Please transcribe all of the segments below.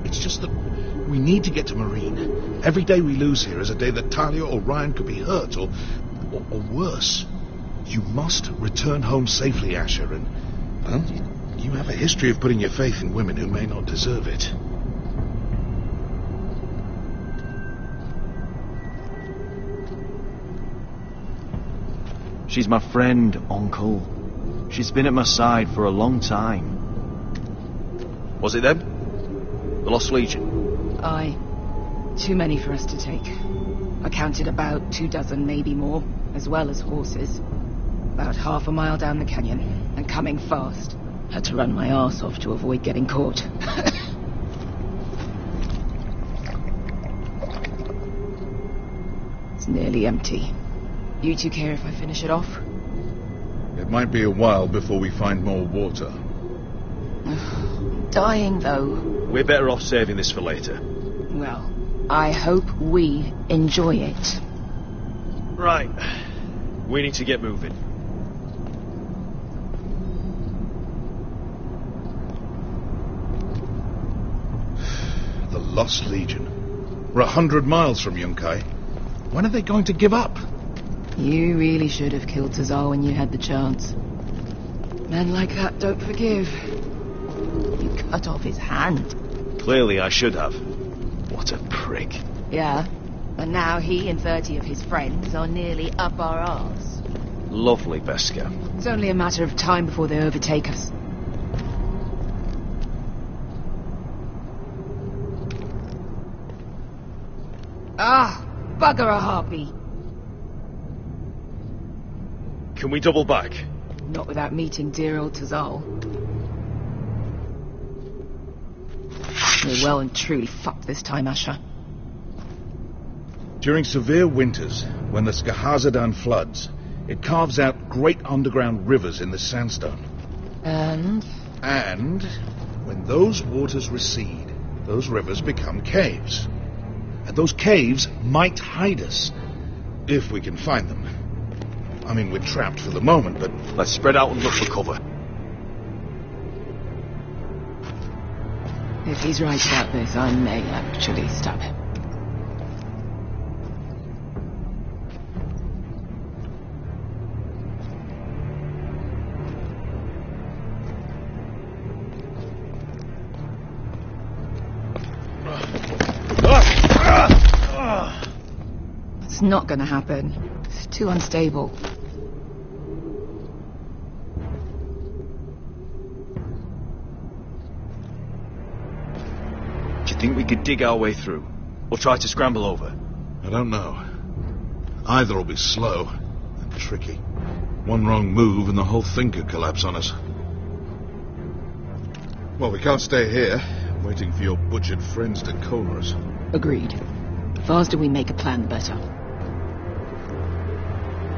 It's just that we need to get to Marine. Every day we lose here is a day that Talia or Ryan could be hurt, or worse. You must return home safely, Asher, and, well, you have a history of putting your faith in women who may not deserve it. She's my friend, Uncle. She's been at my side for a long time. Was it them? The Lost Legion? Aye. Too many for us to take. I counted about 24, maybe more, as well as horses. About half a mile down the canyon, and coming fast. Had to run my arse off to avoid getting caught. It's nearly empty. You two care if I finish it off? It might be a while before we find more water. Dying, though. We're better off saving this for later. Well, I hope we enjoy it. Right. We need to get moving. The Lost Legion. We're 100 miles from Yunkai. When are they going to give up? You really should have killed Tazal when you had the chance. Men like that don't forgive. You cut off his hand. Clearly I should have. What a prick. Yeah, and now he and 30 of his friends are nearly up our arse. Lovely, Beskha. It's only a matter of time before they overtake us. Ah, bugger a harpy. Can we double back? Not without meeting dear old Tazal. We're well and truly fucked this time, Asher. During severe winters, when the Skahazadan floods, it carves out great underground rivers in the sandstone. And when those waters recede, those rivers become caves. And those caves might hide us, if we can find them. I mean, we're trapped for the moment, but... Let's spread out and look for cover. if he's right about this, I may actually stab him. It's not gonna happen. It's too unstable. Do you think we could dig our way through? Or try to scramble over? I don't know. Either will be slow and tricky. One wrong move and the whole thing could collapse on us. Well, we can't stay here, waiting for your butchered friends to corner us. Agreed. The faster we make a plan, the better.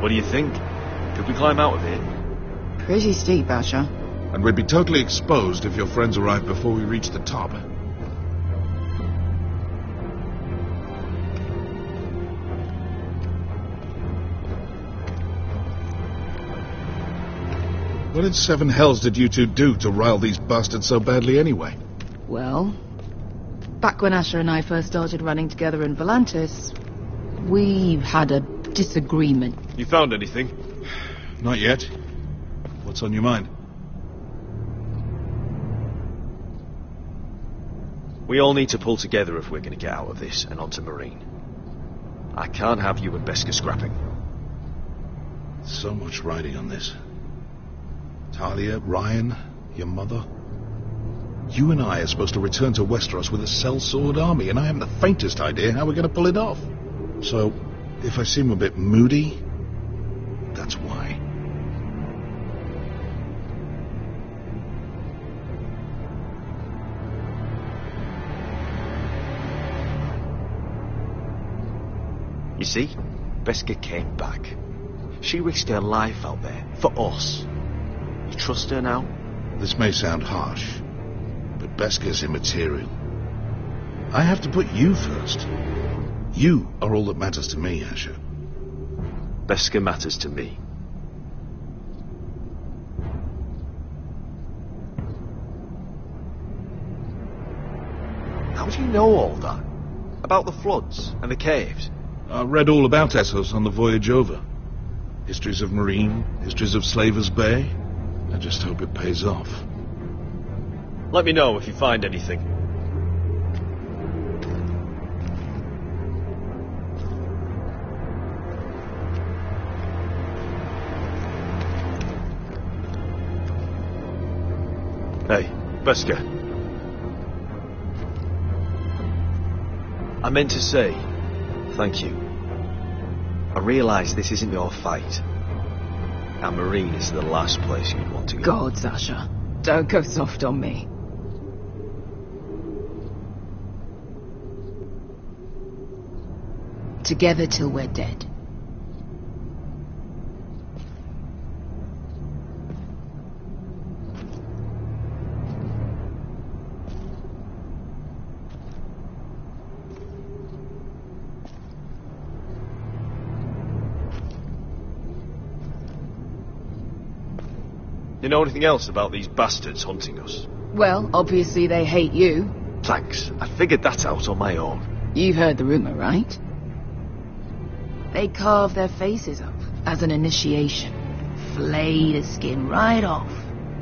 What do you think? Could we climb out of here? Pretty steep, Asher. And we'd be totally exposed if your friends arrived before we reached the top. What in seven hells did you two do to rile these bastards so badly anyway? Well, back when Asher and I first started running together in Volantis, we had a disagreement. You found anything? Not yet. What's on your mind? We all need to pull together if we're going to get out of this and onto Marine. I can't have you and Beskha scrapping. So much riding on this. Talia, Ryan, your mother. You and I are supposed to return to Westeros with a sellsword army, and I haven't the faintest idea how we're going to pull it off. So, if I seem a bit moody, that's why. You see, Beskha came back. She risked her life out there, for us. You trust her now? This may sound harsh, but Beskha's immaterial. I have to put you first. You are all that matters to me, Asher. Beskha matters to me. How do you know all that? About the floods and the caves? I read all about Essos on the voyage over. Histories of Marine, histories of Slaver's Bay. I just hope it pays off. Let me know if you find anything. Hey, Wesker. I meant to say, thank you. I realise this isn't your fight. And Marine is the last place you'd want to go. God, Sasha. Don't go soft on me. Together till we're dead. You know anything else about these bastards hunting us? Well, obviously they hate you. Thanks. I figured that out on my own. You've heard the rumor, right? They carve their faces up as an initiation. Flay the skin right off.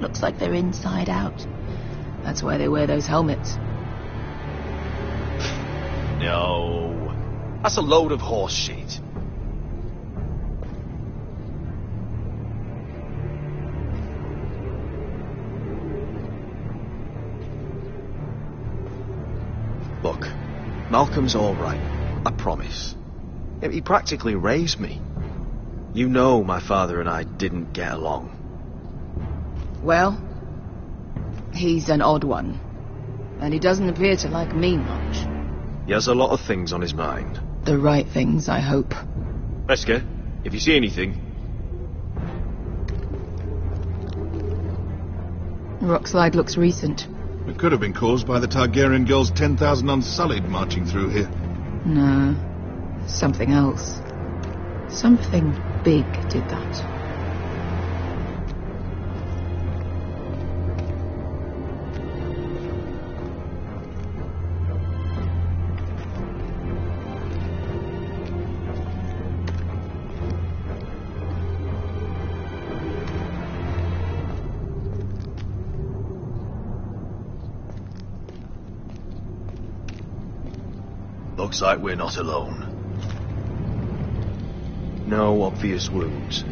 Looks like they're inside out. That's why they wear those helmets. No. That's a load of horse shit. Look, Malcolm's all right. I promise. He practically raised me. You know my father and I didn't get along. Well, he's an odd one. And he doesn't appear to like me much. He has a lot of things on his mind. The right things, I hope. Wesker, if you see anything... Rockslide looks recent. It could have been caused by the Targaryen girls 10,000 Unsullied marching through here. No. Something else. Something big did that. Looks like we're not alone. No obvious wounds.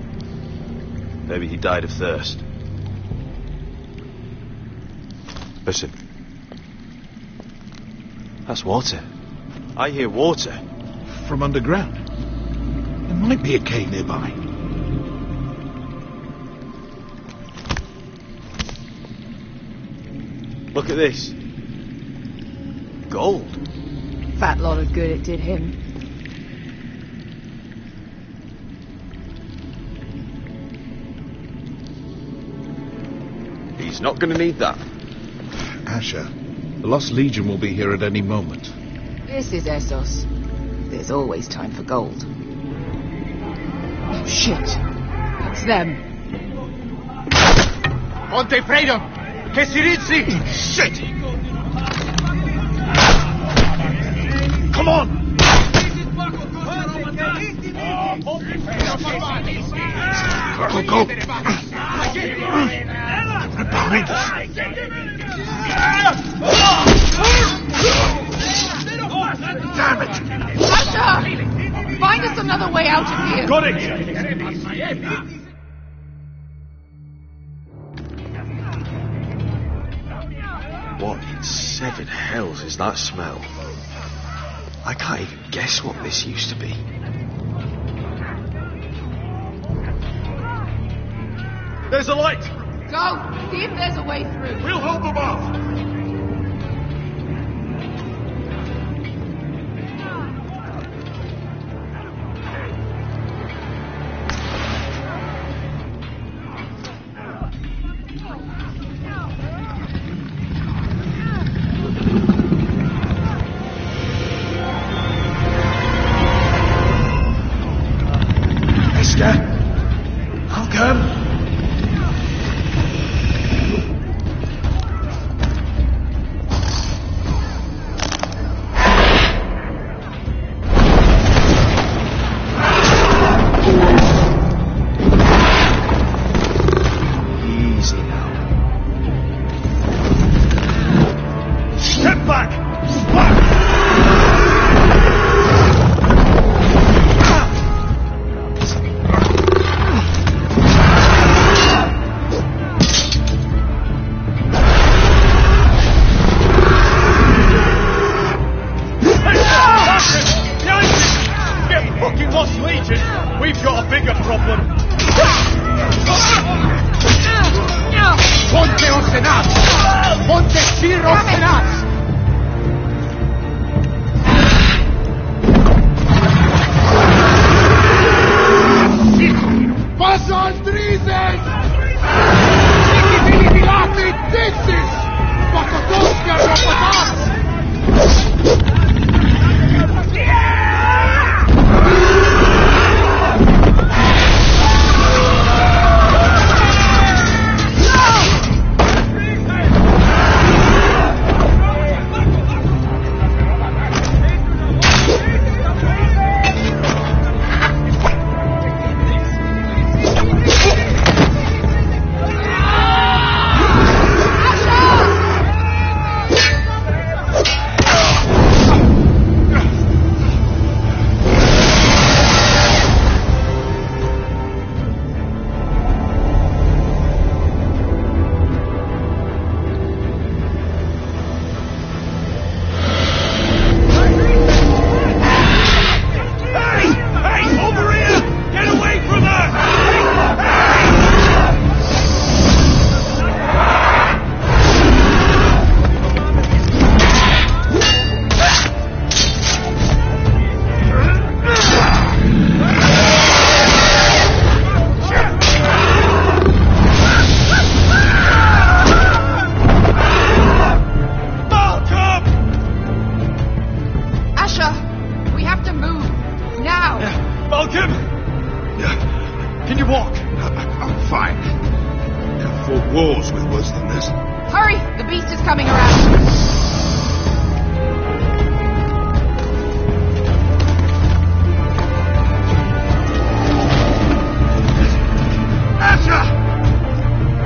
Maybe he died of thirst. Listen. That's water. I hear water. From underground. There might be a cave nearby. Look at this. Gold. Fat lot of good it did him. He's not going to need that. Asher, the Lost Legion will be here at any moment. This is Essos. There's always time for gold. Oh, shit. It's them. Ponte freedom! Che si rizzi! Shit! Come on! Go, go! Right behind us! Damn it! Sasha! Find us another way out of here! Got it! What in seven hells is that smell? I can't even guess what this used to be. There's a light! Go! See if there's a way through. We'll hold them off! back! Get fucking lost, Legion! We've got a bigger problem! Ponte o Senat! Ponte Ciro Senat! Passa Andrises! Siki Pilati Dixis! Pakotoska Ropatas! Can you walk? I'm fine. I've fought wars with worse than this. Hurry! The beast is coming around.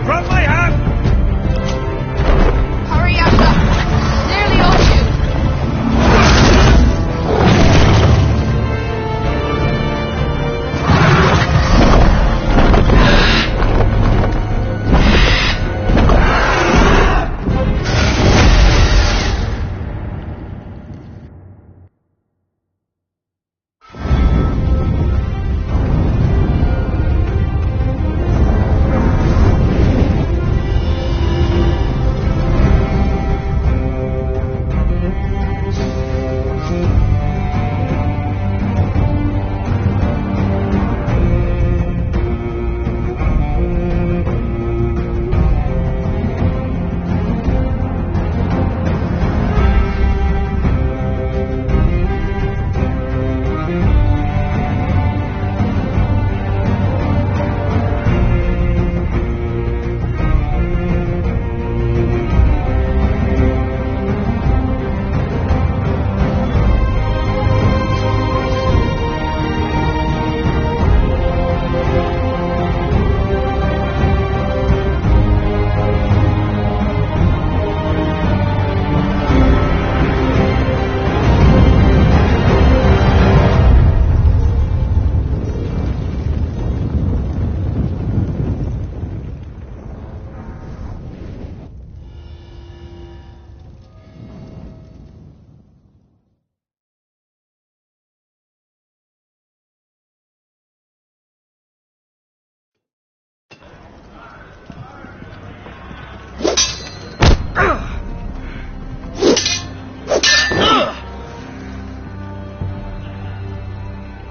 Grab my hand! Hurry, Asha! Nearly on you!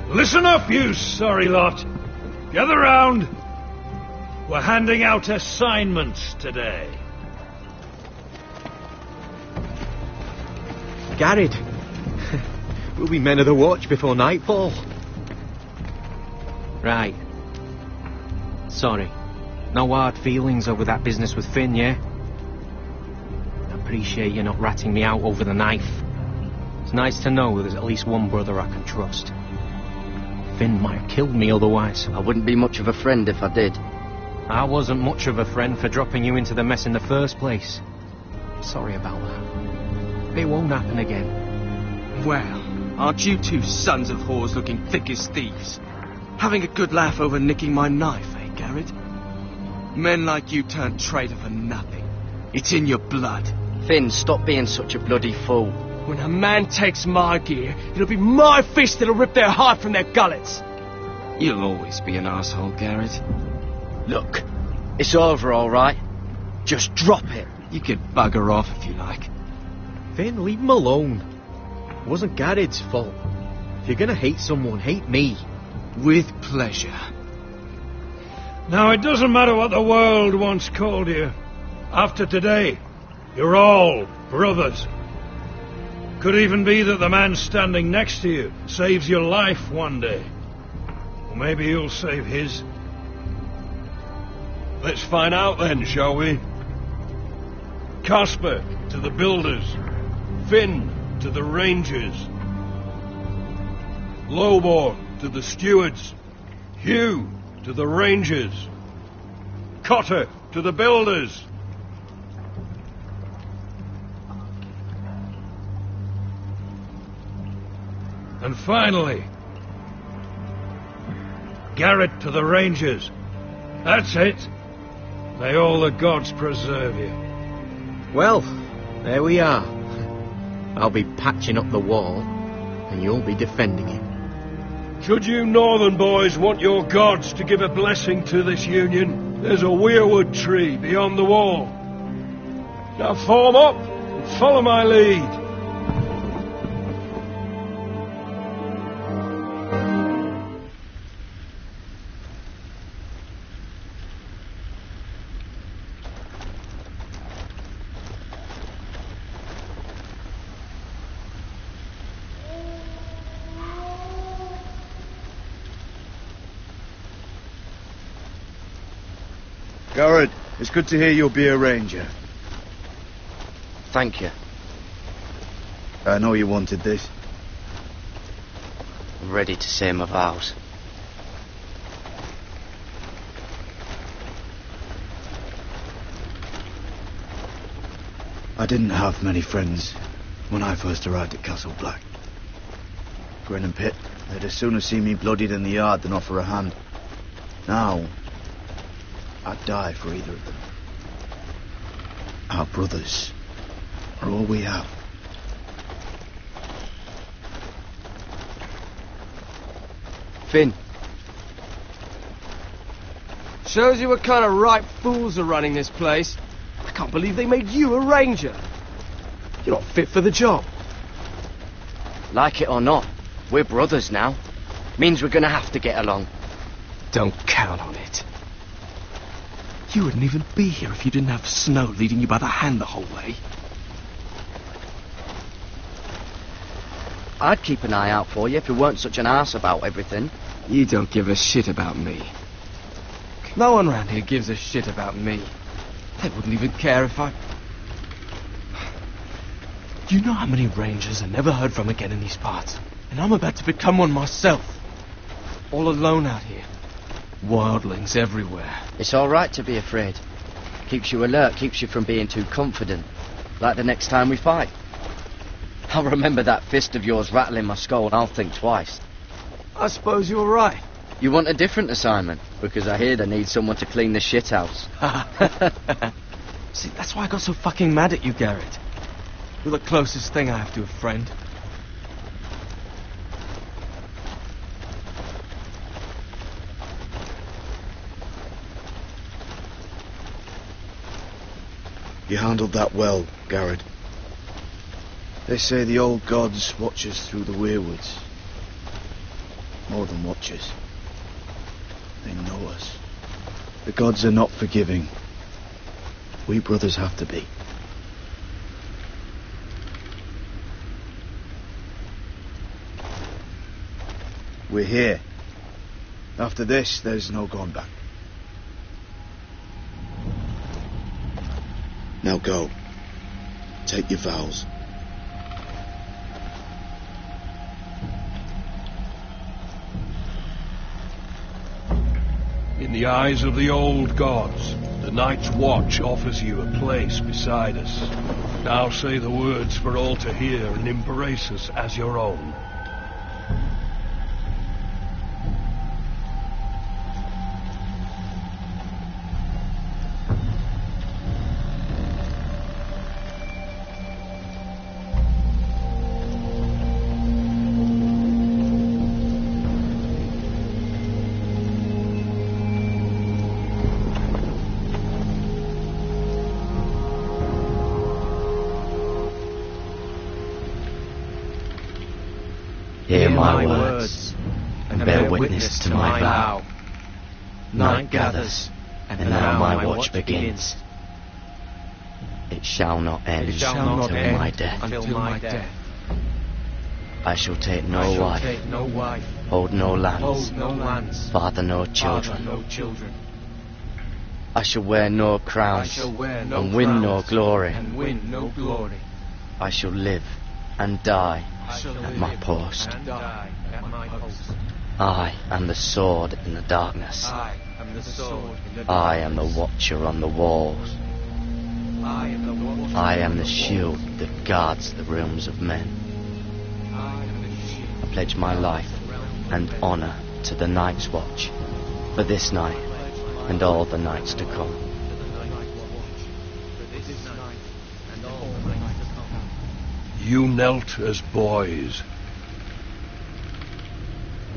Listen up, you sorry lot. Gather round. We're handing out assignments today. Garrett, we'll be men of the watch before nightfall. Right. Sorry. No hard feelings over that business with Finn, yeah? I appreciate you not ratting me out over the knife. It's nice to know there's at least one brother I can trust. Finn might have killed me otherwise. I wouldn't be much of a friend if I did. I wasn't much of a friend for dropping you into the mess in the first place. Sorry about that. It won't happen again. Well, aren't you two sons of whores looking thick as thieves? Having a good laugh over nicking my knife, eh, Garrett? Men like you turn traitor for nothing. It's in your blood. Finn, stop being such a bloody fool. When a man takes my gear, it'll be my fist that'll rip their heart from their gullets. You'll always be an asshole, Garrett. Look, it's over, all right? Just drop it. You could bugger off if you like. Finn, leave him alone. It wasn't Garrett's fault. If you're gonna hate someone, hate me. With pleasure. Now, it doesn't matter what the world once called you. After today, you're all brothers. Could even be that the man standing next to you saves your life one day. Or maybe you'll save his. Let's find out then, shall we? Casper to the builders. Finn to the rangers. Lobor to the stewards. Hugh to the rangers. Cotter to the builders. And finally, Garrett to the rangers. That's it. May all the gods preserve you. Well, there we are. I'll be patching up the wall, and you'll be defending it. Should you northern boys want your gods to give a blessing to this union, there's a weirwood tree beyond the wall. Now form up and follow my lead. Garrett, it's good to hear you'll be a ranger. Thank you. I know you wanted this. I'm ready to say my vows. I didn't have many friends when I first arrived at Castle Black. Grin and Pitt, they'd as soon have seen me bloodied in the yard than offer a hand. Now, I'd die for either of them. Our brothers are all we have. Finn. Shows you what kind of ripe fools are running this place. I can't believe they made you a ranger. You're not fit for the job. Like it or not, we're brothers now. Means we're gonna have to get along. Don't count on it. You wouldn't even be here if you didn't have Snow leading you by the hand the whole way. I'd keep an eye out for you if you weren't such an arse about everything. You don't give a shit about me. No one around here gives a shit about me. They wouldn't even care if I... Do you know how many rangers are never heard from again in these parts? And I'm about to become one myself. All alone out here. Wildlings everywhere. It's all right to be afraid. Keeps you alert, keeps you from being too confident. Like the next time we fight. I'll remember that fist of yours rattling my skull and I'll think twice. I suppose you're right. You want a different assignment? Because I hear they need someone to clean the shithouse. See, that's why I got so fucking mad at you, Garrett. You're the closest thing I have to a friend. You handled that well, Garrett. They say the old gods watch us through the weirwoods. More than watch us. They know us. The gods are not forgiving. We brothers have to be. We're here. After this, there's no going back. Now go. Take your vows. In the eyes of the old gods, The Night's Watch offers you a place beside us. Now say the words for all to hear and embrace us as your own. Hear my words, and bear witness to my vow. Night gathers, and now my watch begins. It shall not end until my death. I shall take no wife, hold no lands, father no children. I shall wear no crowns, and win no glory. I shall live and die at my post. I am the sword in the darkness. I am the watcher on the walls. I am the shield that guards the realms of men. I pledge my life and honour to the Night's Watch for this night and all the nights to come. You knelt as boys.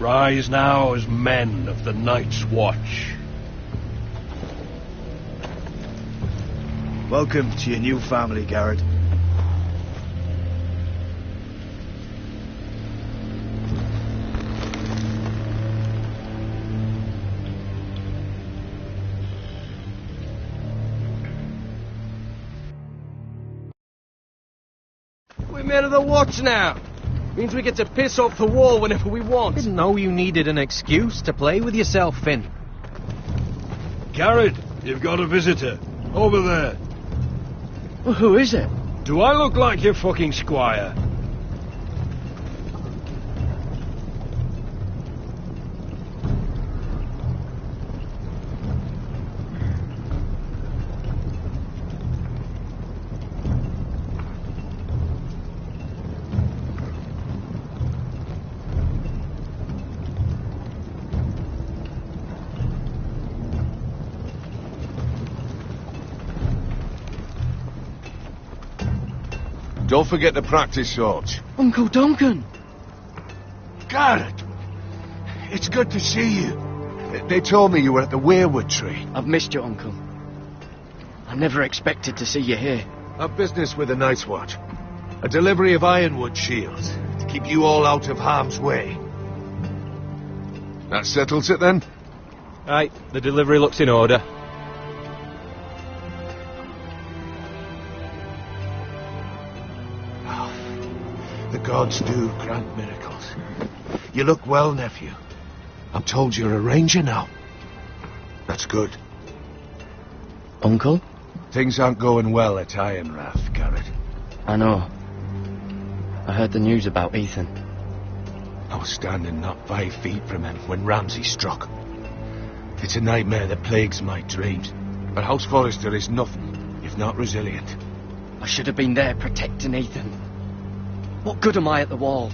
Rise now as men of the Night's Watch. Welcome to your new family, Garrett. We're men of the Watch now. Means we get to piss off the wall whenever we want. Didn't know you needed an excuse to play with yourself, Finn. Garrett, you've got a visitor. Over there. Well, who is it? Do I look like your fucking squire? Don't forget to practice, Sorge. Uncle Duncan! Garrett! It's good to see you. They told me you were at the weirwood tree. I've missed you, Uncle. I never expected to see you here. A business with the Night's Watch. A delivery of ironwood shields to keep you all out of harm's way. That settles it then? Right, the delivery looks in order. The gods do grant miracles. You look well, nephew. I'm told you're a ranger now. That's good. Uncle? Things aren't going well at Ironrath, Garrett. I know. I heard the news about Ethan. I was standing not 5 feet from him when Ramsay struck. It's a nightmare that plagues my dreams. But House Forrester is nothing if not resilient. I should have been there protecting Ethan. What good am I at the wall?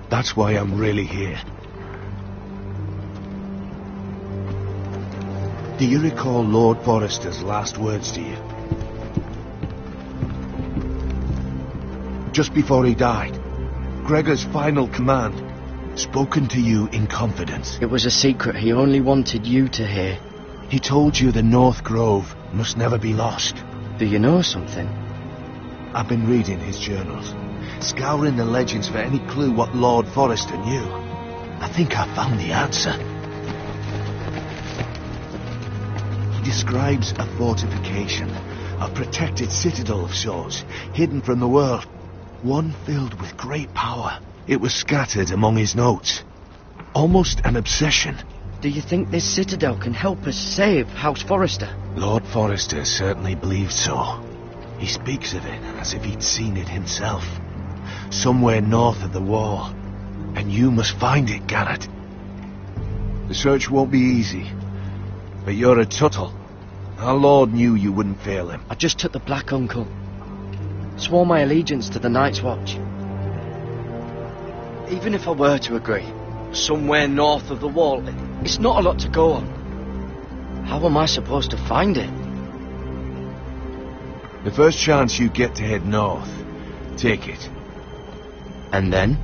That's why I'm really here. Do you recall Lord Forrester's last words to you? Just before he died, Gregor's final command, spoken to you in confidence. It was a secret he only wanted you to hear. He told you the North Grove must never be lost. Do you know something? I've been reading his journals, scouring the legends for any clue what Lord Forrester knew. I think I found the answer. He describes a fortification, a protected citadel of sorts, hidden from the world, one filled with great power. It was scattered among his notes, almost an obsession. Do you think this citadel can help us save House Forrester? Lord Forrester certainly believed so. He speaks of it as if he'd seen it himself. Somewhere north of the wall. And you must find it, Garrett. The search won't be easy. But you're a Tuttle. Our Lord knew you wouldn't fail him. I just took the black, Uncle. Swore my allegiance to the Night's Watch. Even if I were to agree, somewhere north of the wall, it's not a lot to go on. How am I supposed to find it? The first chance you get to head north, take it. And then?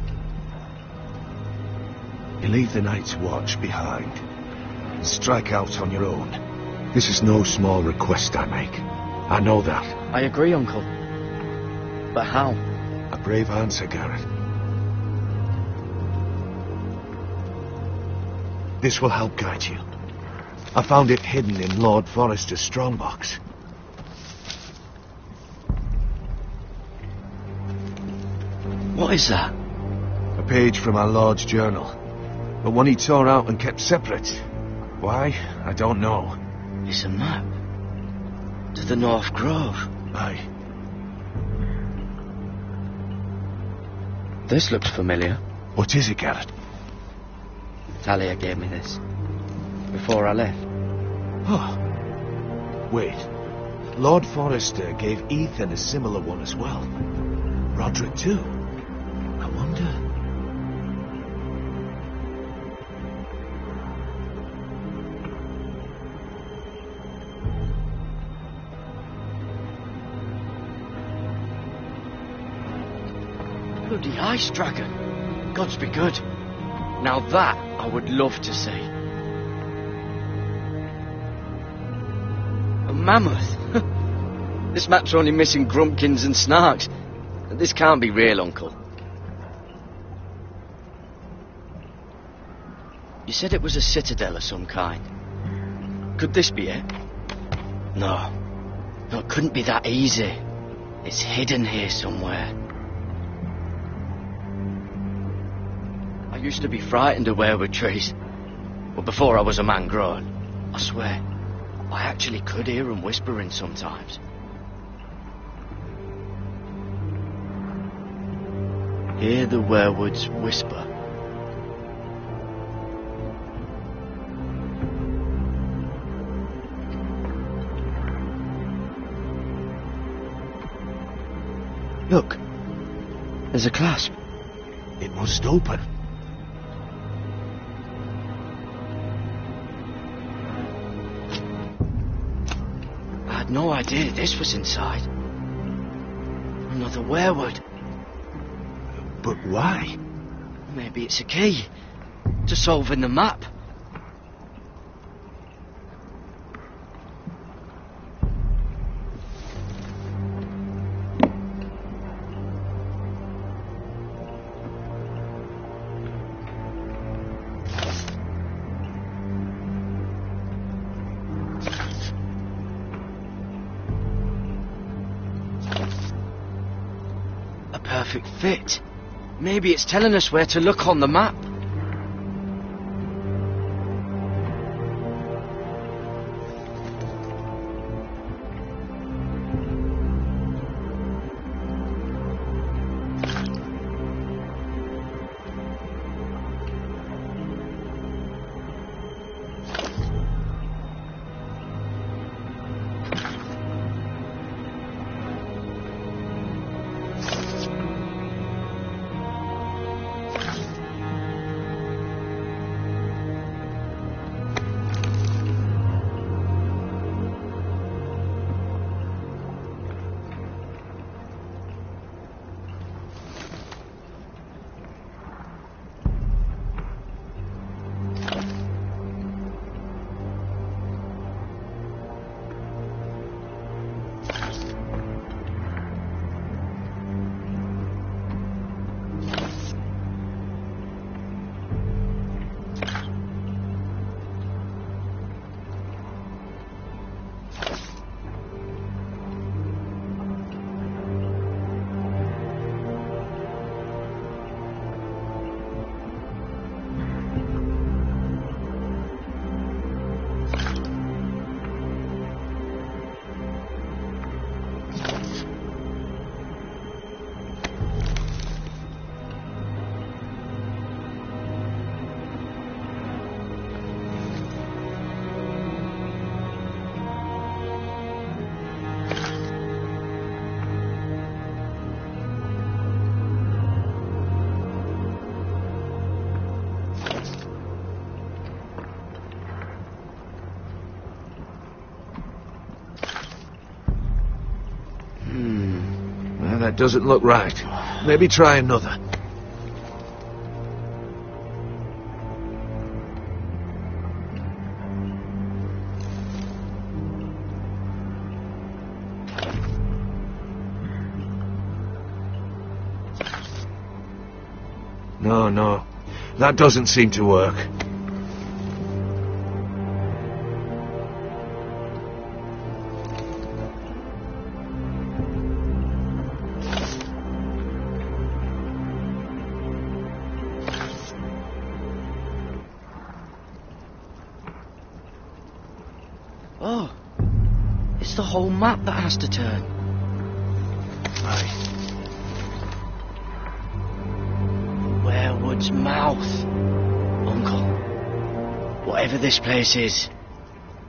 You leave the Night's Watch behind and strike out on your own. This is no small request I make. I know that. I agree, Uncle. But how? A brave answer, Garrett. This will help guide you. I found it hidden in Lord Forrester's strongbox. What is that? A page from our Lord's journal. But one he tore out and kept separate. Why? I don't know. It's a map. To the North Grove. Aye. This looks familiar. What is it, Garrett? Talia gave me this. Before I left. Oh. Wait. Lord Forrester gave Ethan a similar one as well. Roderick too. I wonder... Bloody ice dragon. Gods be good. Now that I would love to see. A mammoth. This map's only missing grumpkins and snarks. This can't be real, Uncle. You said it was a citadel of some kind. Could this be it? No. No, it couldn't be that easy. It's hidden here somewhere. I used to be frightened of weirwood trees. Well, before I was a man grown. I swear, I actually could hear them whispering sometimes. Hear the weirwoods whisper. Look, there's a clasp. It must open. I had no idea this was inside. Another weirwood. But why? Maybe it's a key to solving the map. A perfect fit. Maybe it's telling us where to look on the map. That doesn't look right. Maybe try another. No. That doesn't seem to work. Oh, it's the whole map that has to turn. Right. Werewood's mouth. Uncle, whatever this place is,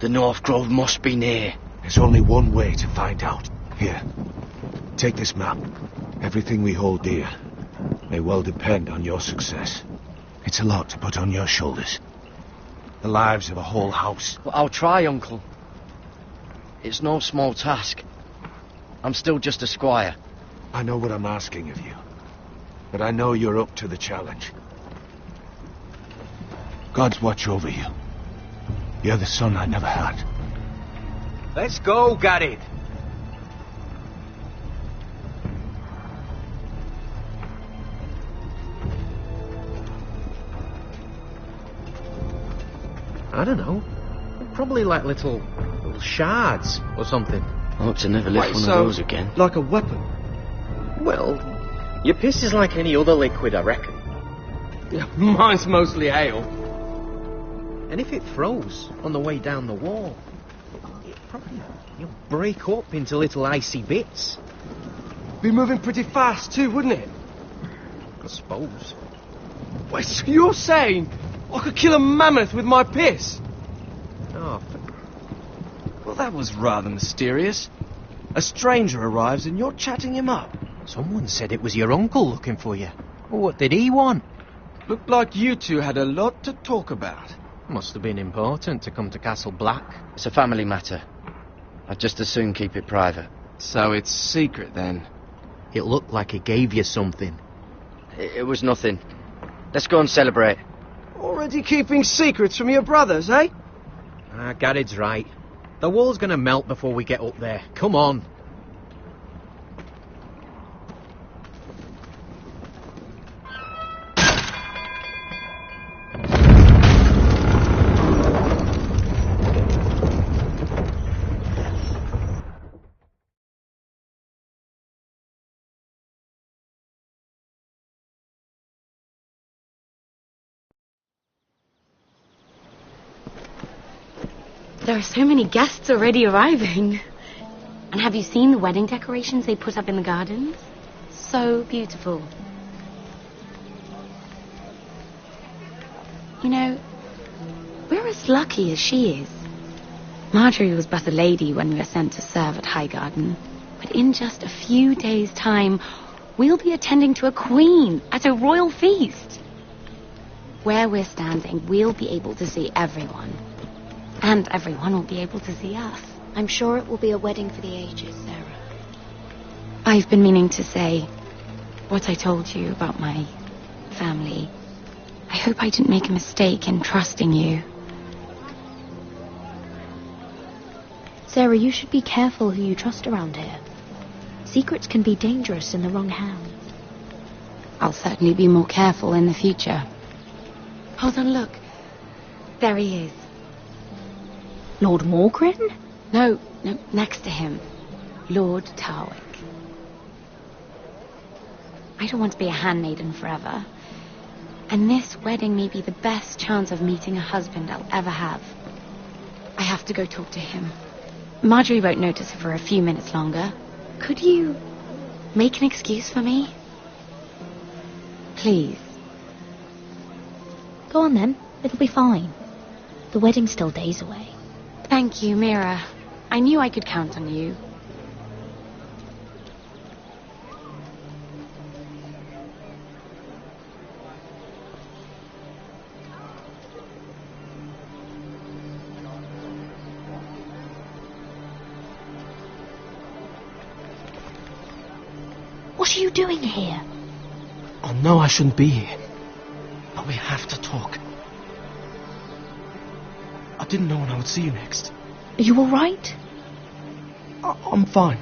the North Grove must be near. There's only one way to find out. Here, take this map. Everything we hold dear may well depend on your success. It's a lot to put on your shoulders. The lives of a whole house. But I'll try, Uncle. It's no small task. I'm still just a squire. I know what I'm asking of you, but I know you're up to the challenge. God's watch over you. You're the son I never had. Let's go, Garrett. I don't know. Probably like little shards or something. I hope to never lift one of those again. Like a weapon? Well, your piss is like any other liquid, I reckon. Yeah, mine's mostly ale. And if it froze on the way down the wall, it probably break up into little icy bits. Be moving pretty fast too, wouldn't it? I suppose. Wait, so you're saying I could kill a mammoth with my piss? Oh, Well, that was rather mysterious. A stranger arrives and you're chatting him up. someone said it was your uncle looking for you. What did he want? Looked like you two had a lot to talk about. Must have been important to come to Castle Black. It's a family matter. I'd just as soon keep it private. So it's secret then? It looked like he gave you something. It was nothing. Let's go and celebrate. Already keeping secrets from your brothers, eh? Garrett's right. The wall's gonna melt before we get up there. Come on. There are so many guests already arriving. And have you seen the wedding decorations they put up in the gardens? So beautiful. You know, we're as lucky as she is. Marjorie was but a lady when we were sent to serve at Highgarden. But in just a few days' time, we'll be attending to a queen at a royal feast. Where we're standing, we'll be able to see everyone. And everyone will be able to see us. I'm sure it will be a wedding for the ages, Sarah. I've been meaning to say what I told you about my family. I hope I didn't make a mistake in trusting you. Sarah, you should be careful who you trust around here. Secrets can be dangerous in the wrong hands. I'll certainly be more careful in the future. Hold on, look. There he is. Lord Morgren? No, next to him. Lord Tarwick. I don't want to be a handmaiden forever. And this wedding may be the best chance of meeting a husband I'll ever have. I have to go talk to him. Marjorie won't notice for a few minutes longer. Could you make an excuse for me? Please. Go on then. It'll be fine. The wedding's still days away. Thank you, Mira. I knew I could count on you. are you doing here? I know I shouldn't be here, but we have to talk. I didn't know when I would see you next. Are you alright? I'm fine.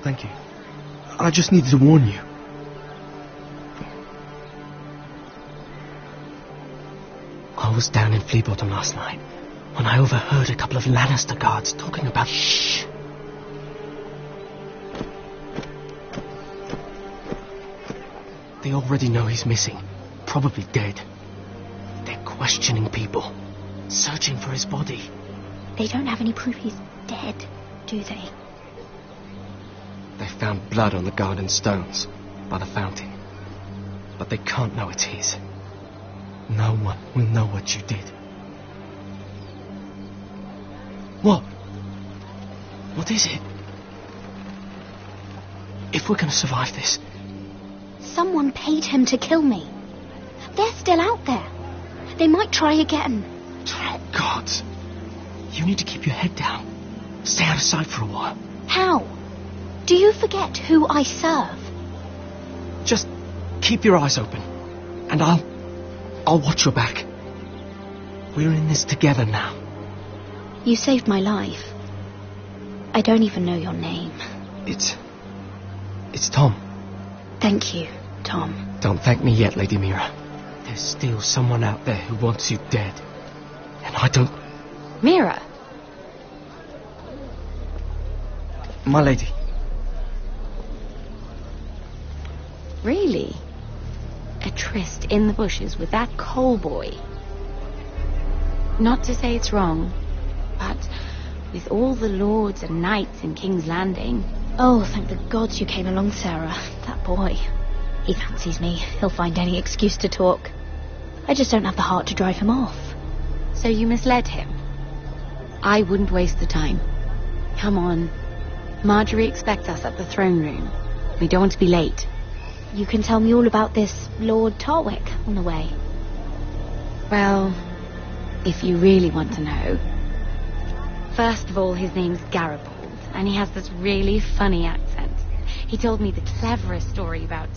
Thank you. I just needed to warn you. I was down in Flea Bottom last night when I overheard a couple of Lannister guards talking about... Shh! They already know he's missing. Probably dead. They're questioning people. Searching for his body. They don't have any proof he's dead, do they? They found blood on the garden stones by the fountain. But they can't know it's his. No one will know what you did. What? What is it? If we're gonna survive this... Someone paid him to kill me. They're still out there. They might try again. Gods. You need to keep your head down. Stay out of sight for a while. How? Do you forget who I serve? Just keep your eyes open. And I'll watch your back. We're in this together now. You saved my life. I don't even know your name. It's Tom. Thank you, Tom. Don't thank me yet, Lady Mira. There's still someone out there who wants you dead. And I don't... Mira? My lady. Really? A tryst in the bushes with that coal boy? Not to say it's wrong, but with all the lords and knights in King's Landing... Oh, thank the gods you came along, Sarah. That boy. He fancies me. He'll find any excuse to talk. I just don't have the heart to drive him off. So you misled him? I wouldn't waste the time. Come on. Marjorie expects us at the throne room. We don't want to be late. You can tell me all about this Lord Tarwick on the way. Well, if you really want to know. First of all, his name's Garibaldi, and he has this really funny accent. He told me the cleverest story about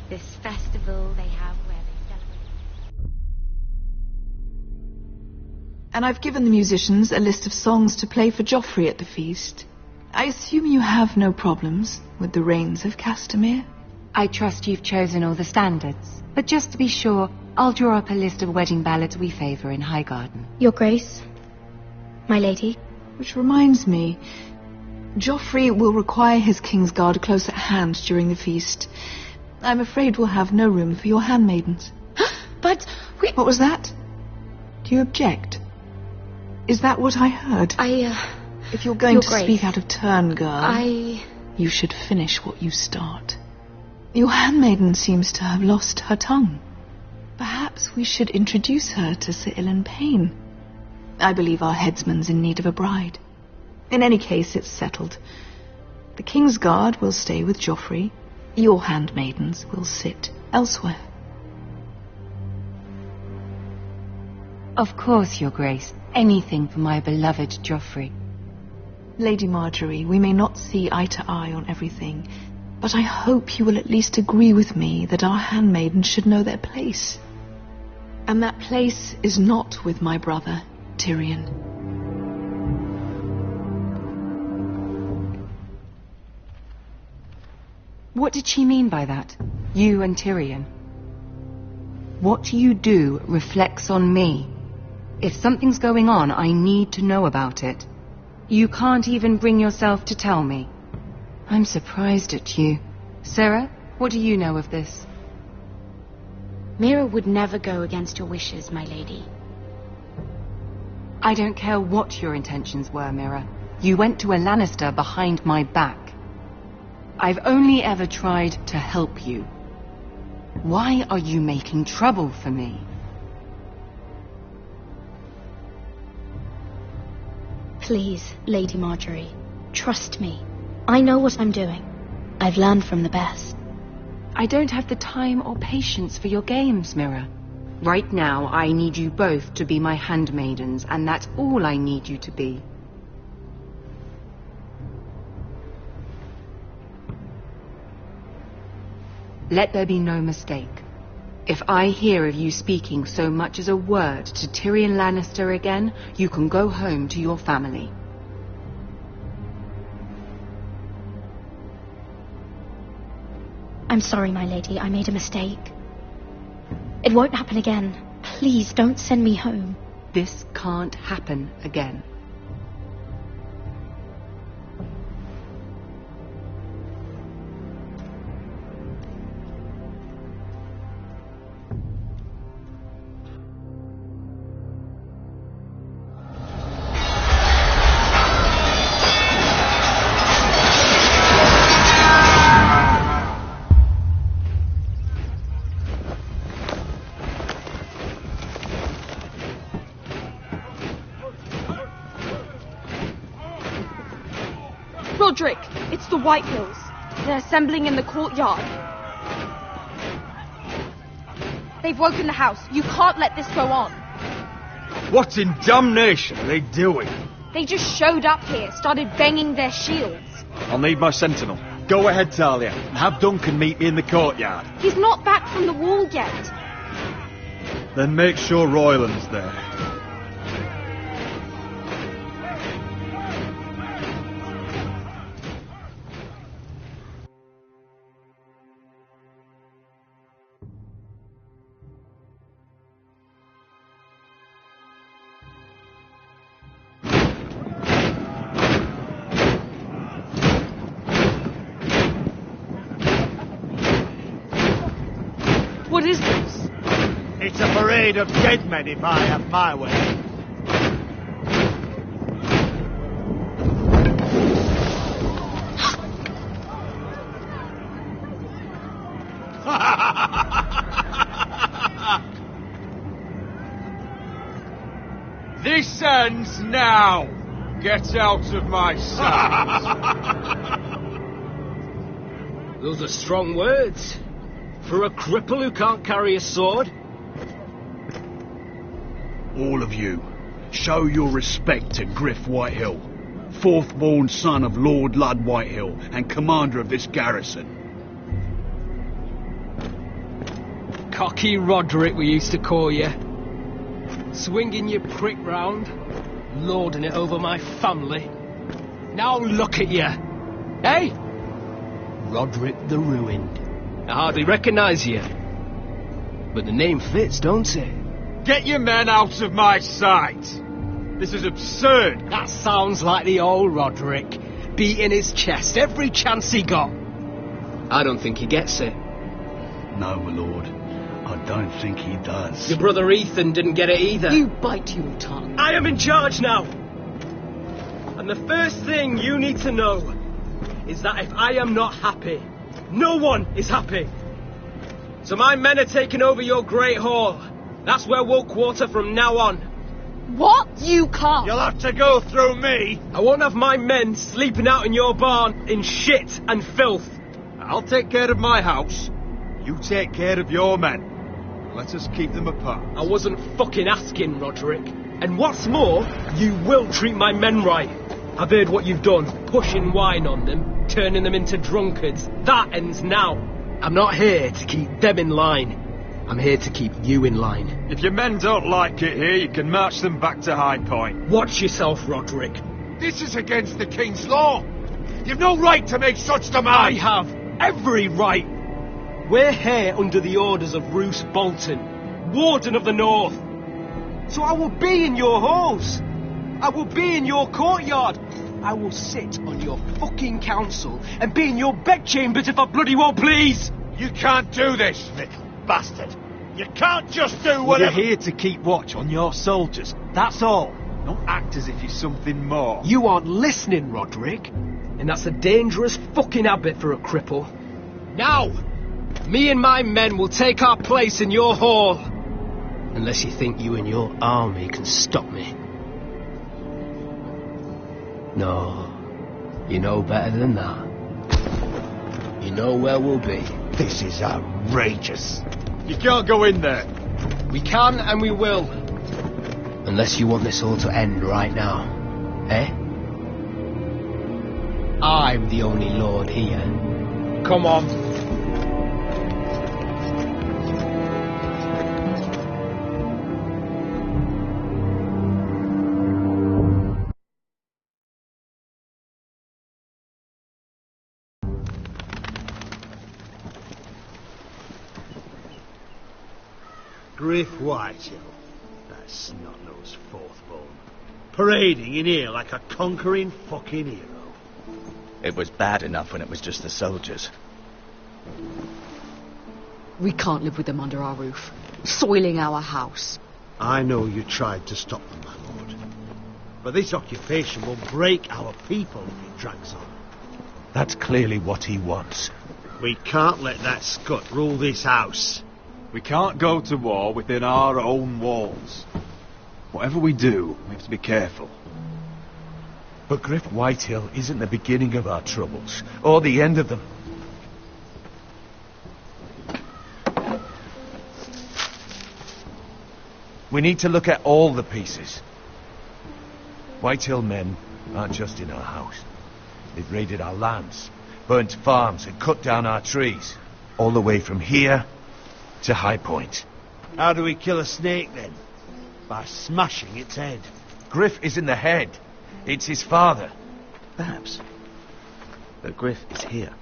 this festival they have where they celebrate. And I've given the musicians a list of songs to play for Joffrey at the feast. I assume you have no problems with the Rains of Castamere? I trust you've chosen all the standards. But just to be sure, I'll draw up a list of wedding ballads we favour in Highgarden. Your Grace, my lady. Which reminds me, Joffrey will require his Kingsguard close at hand during the feast. I'm afraid we'll have no room for your handmaidens. But we... What was that? Do you object? Is that what I heard? If you're going to speak out of turn, girl, you should finish what you start. Your handmaiden seems to have lost her tongue. Perhaps we should introduce her to Sir Ilan Payne. I believe our headsman's in need of a bride. In any case, it's settled. The Kingsguard will stay with Joffrey. Your handmaidens will sit elsewhere. Of course, Your Grace. Anything for my beloved Joffrey. Lady Marjorie, we may not see eye to eye on everything, but I hope you will at least agree with me that our handmaidens should know their place. And that place is not with my brother, Tyrion. What did she mean by that? You and Tyrion? What you do reflects on me. If something's going on, I need to know about it. You can't even bring yourself to tell me. I'm surprised at you. Sarah, what do you know of this? Mira would never go against your wishes, my lady. I don't care what your intentions were, Mira. You went to a Lannister behind my back. I've only ever tried to help you. Why are you making trouble for me? Please, Lady Marjorie, trust me. I know what I'm doing. I've learned from the best. I don't have the time or patience for your games, Mira. Right now, I need you both to be my handmaidens, and that's all I need you to be. Let there be no mistake. If I hear of you speaking so much as a word to Tyrion Lannister again, you can go home to your family. I'm sorry, my lady. I made a mistake. It won't happen again. Please don't send me home. This can't happen again. Roderick, it's the Whitehills. They're assembling in the courtyard. They've woken the house. You can't let this go on. What in damnation are they doing? They just showed up here, started banging their shields. I'll need my sentinel. Go ahead, Talia, and have Duncan meet me in the courtyard. He's not back from the wall yet. Then make sure Royland's there. What is this? It's a parade of dead men if I have my way. This ends now. Get out of my sight. Those are strong words. For a cripple who can't carry a sword? All of you, show your respect to Griff Whitehill, fourth-born son of Lord Lud Whitehill and commander of this garrison. Cocky Roderick, we used to call you. Swinging your prick round, lording it over my family. Now look at you. Hey? Roderick the Ruined. I hardly recognise you. But the name fits, don't it? Get your men out of my sight. This is absurd. That sounds like the old Roderick, beating his chest every chance he got. I don't think he gets it. No, my lord. I don't think he does. Your brother Ethan didn't get it either. You bite your tongue. I am in charge now. And the first thing you need to know is that if I am not happy, no one is happy. So my men are taking over your Great Hall. That's where we'll quarter from now on. What? You can't. You'll have to go through me. I won't have my men sleeping out in your barn in shit and filth. I'll take care of my house. You take care of your men. Let us keep them apart. I wasn't fucking asking, Roderick. And what's more, you will treat my men right. I've heard what you've done, pushing wine on them, turning them into drunkards. That ends now. I'm not here to keep them in line. I'm here to keep you in line. If your men don't like it here, you can march them back to High Point. Watch yourself, Roderick. This is against the King's law. You've no right to make such demands. I have every right. We're here under the orders of Roose Bolton, Warden of the North. So I will be in your halls. I will be in your courtyard. I will sit on your fucking council and be in your bedchambers if I bloody well please. You can't do this, little bastard. You can't just do whatever... You're here to keep watch on your soldiers. That's all. Don't act as if you're something more. You aren't listening, Roderick. And that's a dangerous fucking habit for a cripple. Now, me and my men will take our place in your hall. Unless you think you and your army can stop me. No, you know better than that. You know where we'll be. This is outrageous. You can't go in there. We can and we will. Unless you want this all to end right now. Eh? I'm the only lord here. Come on. Griff Whitehill, that snot-nosed fourth-born, parading in here like a conquering fucking hero. It was bad enough when it was just the soldiers. We can't live with them under our roof, soiling our house. I know you tried to stop them, my lord. But this occupation will break our people if it drags on. That's clearly what he wants. We can't let that scut rule this house. We can't go to war within our own walls. Whatever we do, we have to be careful. But Griff Whitehill isn't the beginning of our troubles, or the end of them. We need to look at all the pieces. Whitehill men aren't just in our house. They've raided our lands, burnt farms and cut down our trees. All the way from here to High Point. How do we kill a snake then? By smashing its head. Griff isn't the head. It's his father. Perhaps. But Griff is here.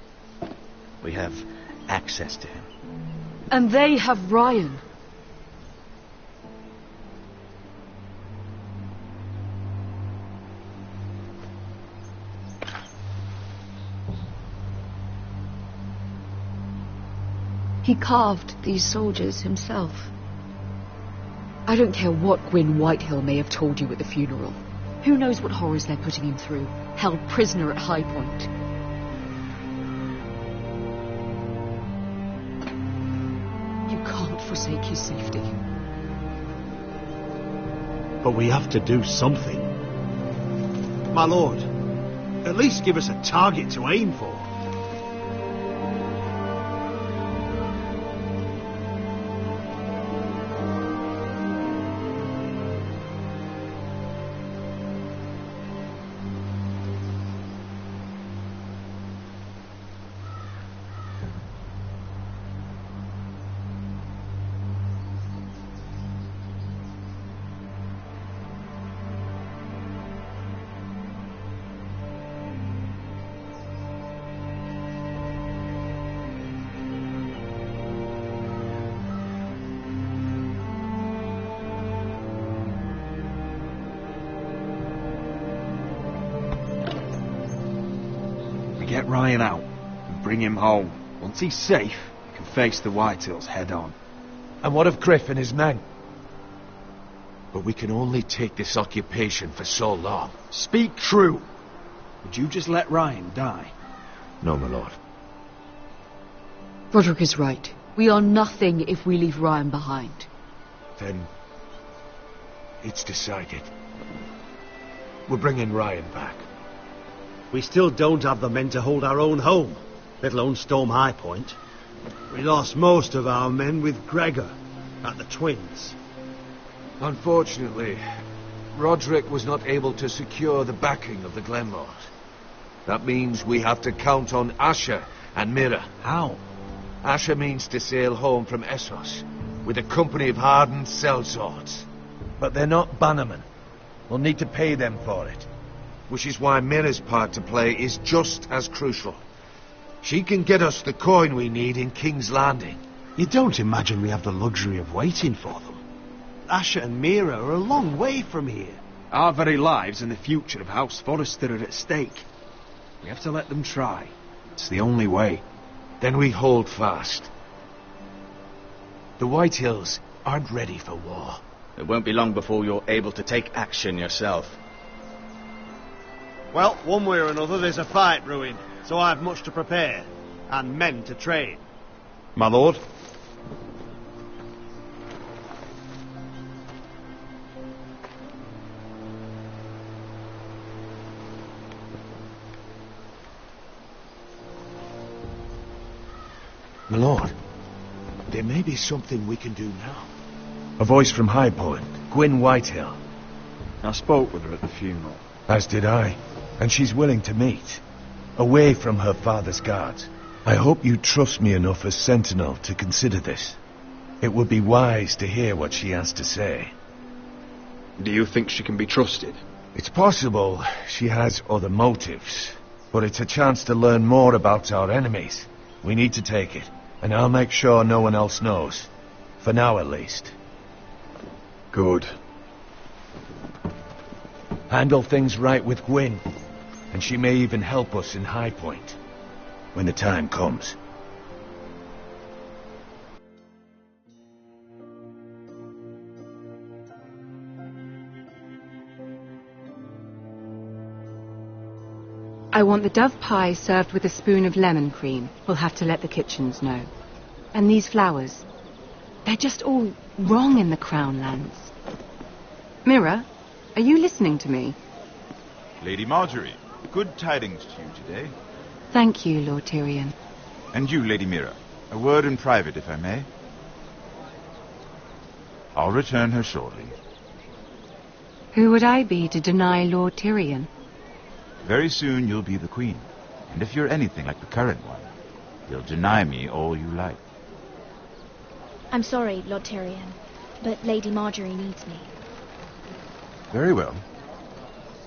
We have access to him. And they have Ryan. He carved these soldiers himself. I don't care what Gwyn Whitehill may have told you at the funeral. Who knows what horrors they're putting him through, held prisoner at High Point. You can't forsake his safety. But we have to do something. My lord, at least give us a target to aim for. Get Ryan out and bring him home. Once he's safe, he can face the Whitehills head on. And what of Griff and his men? But we can only take this occupation for so long. Speak true. Would you just let Ryan die? No, my lord. Roderick is right. We are nothing if we leave Ryan behind. Then it's decided. We're bringing Ryan back. We still don't have the men to hold our own home, let alone storm High Point. We lost most of our men with Gregor at the Twins. Unfortunately, Roderick was not able to secure the backing of the Glenmores. That means we have to count on Asher and Mira. How? Asher means to sail home from Essos with a company of hardened sellswords. But they're not bannermen. We'll need to pay them for it. Which is why Mira's part to play is just as crucial. She can get us the coin we need in King's Landing. You don't imagine we have the luxury of waiting for them? Asher and Mira are a long way from here. Our very lives and the future of House Forrester are at stake. We have to let them try. It's the only way. Then we hold fast. The Whitehills aren't ready for war. It won't be long before you're able to take action yourself. Well, one way or another, there's a fight brewing, so I have much to prepare, and men to train. My lord? My lord, there may be something we can do now. A voice from High Point, Gwyn Whitehill. I spoke with her at the funeral. As did I. And she's willing to meet, away from her father's guards. I hope you trust me enough as Sentinel to consider this. It would be wise to hear what she has to say. Do you think she can be trusted? It's possible she has other motives, but it's a chance to learn more about our enemies. We need to take it, and I'll make sure no one else knows. For now, at least. Good. Handle things right with Gwyn, and she may even help us in High Point, when the time comes. I want the dove pie served with a spoon of lemon cream. We'll have to let the kitchens know. And these flowers. They're just all wrong in the Crown lands. Mira, are you listening to me? Lady Marjorie, good tidings to you today. Thank you, Lord Tyrion. And you, Lady Mira. A word in private, if I may. I'll return her shortly. Who would I be to deny Lord Tyrion? Very soon you'll be the queen. And if you're anything like the current one, you'll deny me all you like. I'm sorry, Lord Tyrion, but Lady Marjorie needs me. Very well.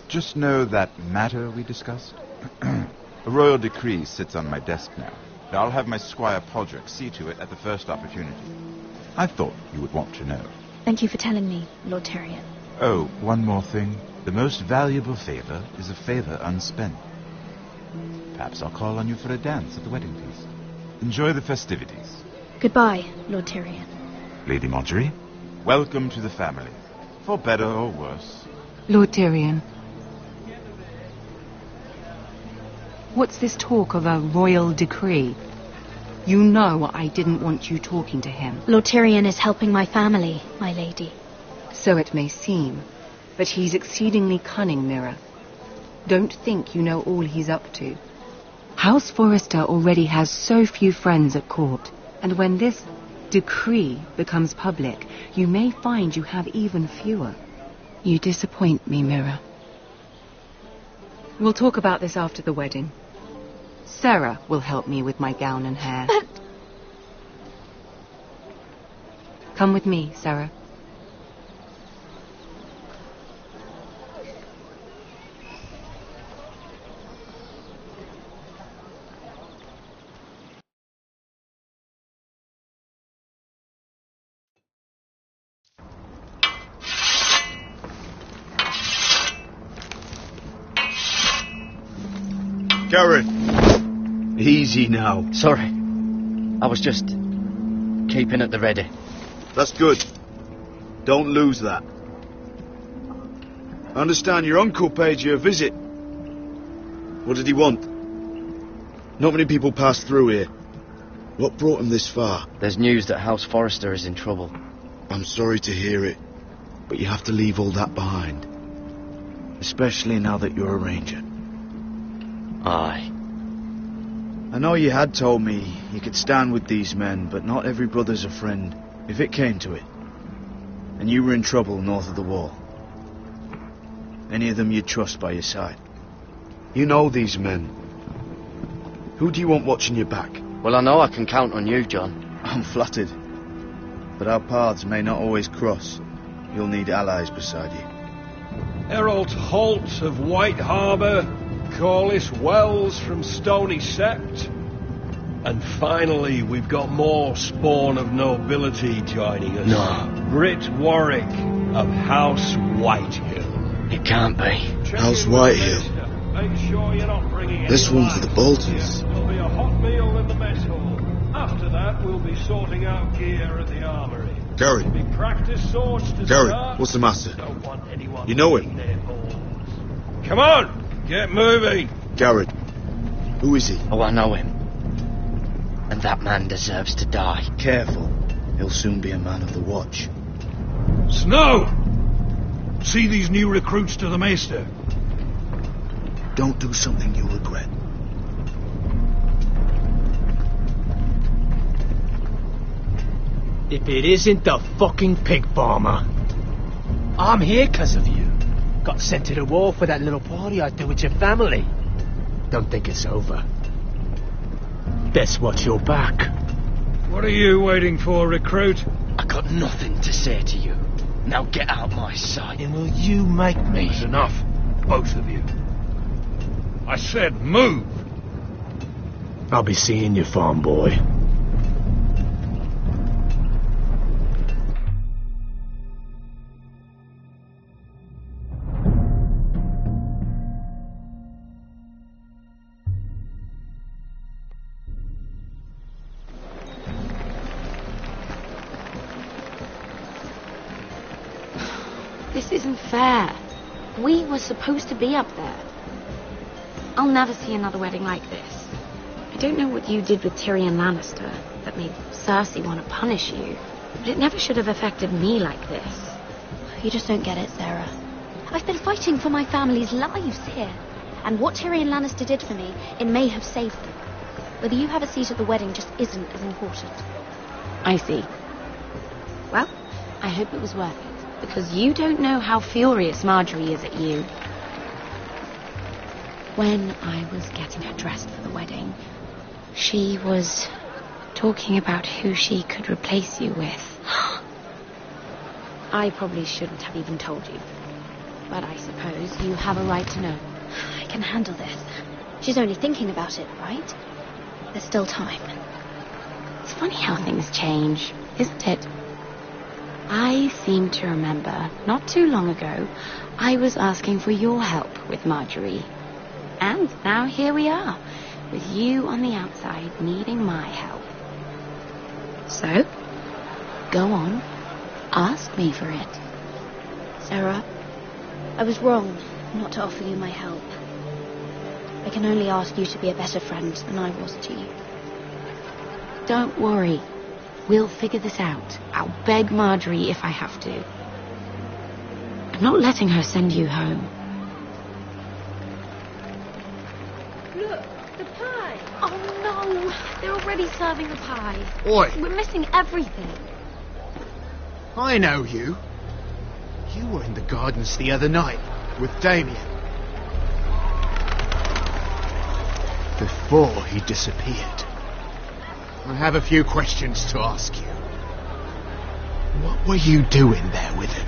Just know that matter we discussed? A royal decree sits on my desk now. I'll have my squire Podrick see to it at the first opportunity. I thought you would want to know. Thank you for telling me, Lord Tyrion. Oh, one more thing. The most valuable favor is a favor unspent. Perhaps I'll call on you for a dance at the wedding feast. Enjoy the festivities. Goodbye, Lord Tyrion. Lady Marjorie, welcome to the family. For better or worse. Lord Tyrion. What's this talk of a royal decree? You know I didn't want you talking to him. Lord Tyrion is helping my family, my lady. So it may seem, but he's exceedingly cunning, Mira. Don't think you know all he's up to. House Forrester already has so few friends at court, and when this decree becomes public, you may find you have even fewer. You disappoint me, Mira. We'll talk about this after the wedding. Sarah will help me with my gown and hair. But... Come with me, Sarah. Garrett! Easy now. Sorry. I was just keeping at the ready. That's good. Don't lose that. I understand your uncle paid you a visit. What did he want? Not many people pass through here. What brought him this far? There's news that House Forrester is in trouble. I'm sorry to hear it, but you have to leave all that behind. Especially now that you're a ranger. Aye. I know you had told me you could stand with these men, but not every brother's a friend, if it came to it. And you were in trouble north of the wall. Any of them you'd trust by your side. You know these men. Who do you want watching your back? Well, I know I can count on you, John. I'm flattered. But our paths may not always cross. You'll need allies beside you. Harold Holt of White Harbour, Corliss Wells from Stony Sept. And finally, we've got more spawn of nobility joining us. No. Britt Warwick of House Whitehill. It can't be. House Whitehill. Make sure you're not bringing this one for the Boltons. There'll be a hot meal in the mess hall. After that, we'll be sorting out gear at the armory. Gary. Be practice swords to Gary, start. what's the matter? Don't want anyone You know him? Come on, get moving. Garrett. Who is he? Oh, I know him. And that man deserves to die. Careful. He'll soon be a man of the watch. Snow! See these new recruits to the Maester. Don't do something you'll regret. If it isn't the fucking pig farmer. I'm here 'cause of you. Got sent to the war for that little party I threw with your family. Don't think it's over. Best watch your back. What are you waiting for, recruit? I got nothing to say to you. Now get out my sight. And will you make me? That's enough, both of you. I said move! I'll be seeing you, farm boy. This isn't fair. We were supposed to be up there. I'll never see another wedding like this. I don't know what you did with Tyrion Lannister that made Cersei want to punish you, but it never should have affected me like this. You just don't get it, Sarah. I've been fighting for my family's lives here, and what Tyrion Lannister did for me, it may have saved them. Whether you have a seat at the wedding just isn't as important. I see. Well, I hope it was worth it, because you don't know how furious Marjorie is at you. When I was getting her dressed for the wedding, she was talking about who she could replace you with. I probably shouldn't have even told you, but I suppose you have a right to know. I can handle this. She's only thinking about it, right? There's still time. It's funny how things change, isn't it? I seem to remember, not too long ago, I was asking for your help with Marjorie. And now here we are, with you on the outside needing my help. So, go on, ask me for it. Sarah, I was wrong not to offer you my help. I can only ask you to be a better friend than I was to you. Don't worry. We'll figure this out. I'll beg Marjorie if I have to. I'm not letting her send you home. Look, the pie! Oh no! They're already serving the pie. Oi! We're missing everything. I know you. You were in the gardens the other night with Damien. Before he disappeared. I have a few questions to ask you. What were you doing there with him?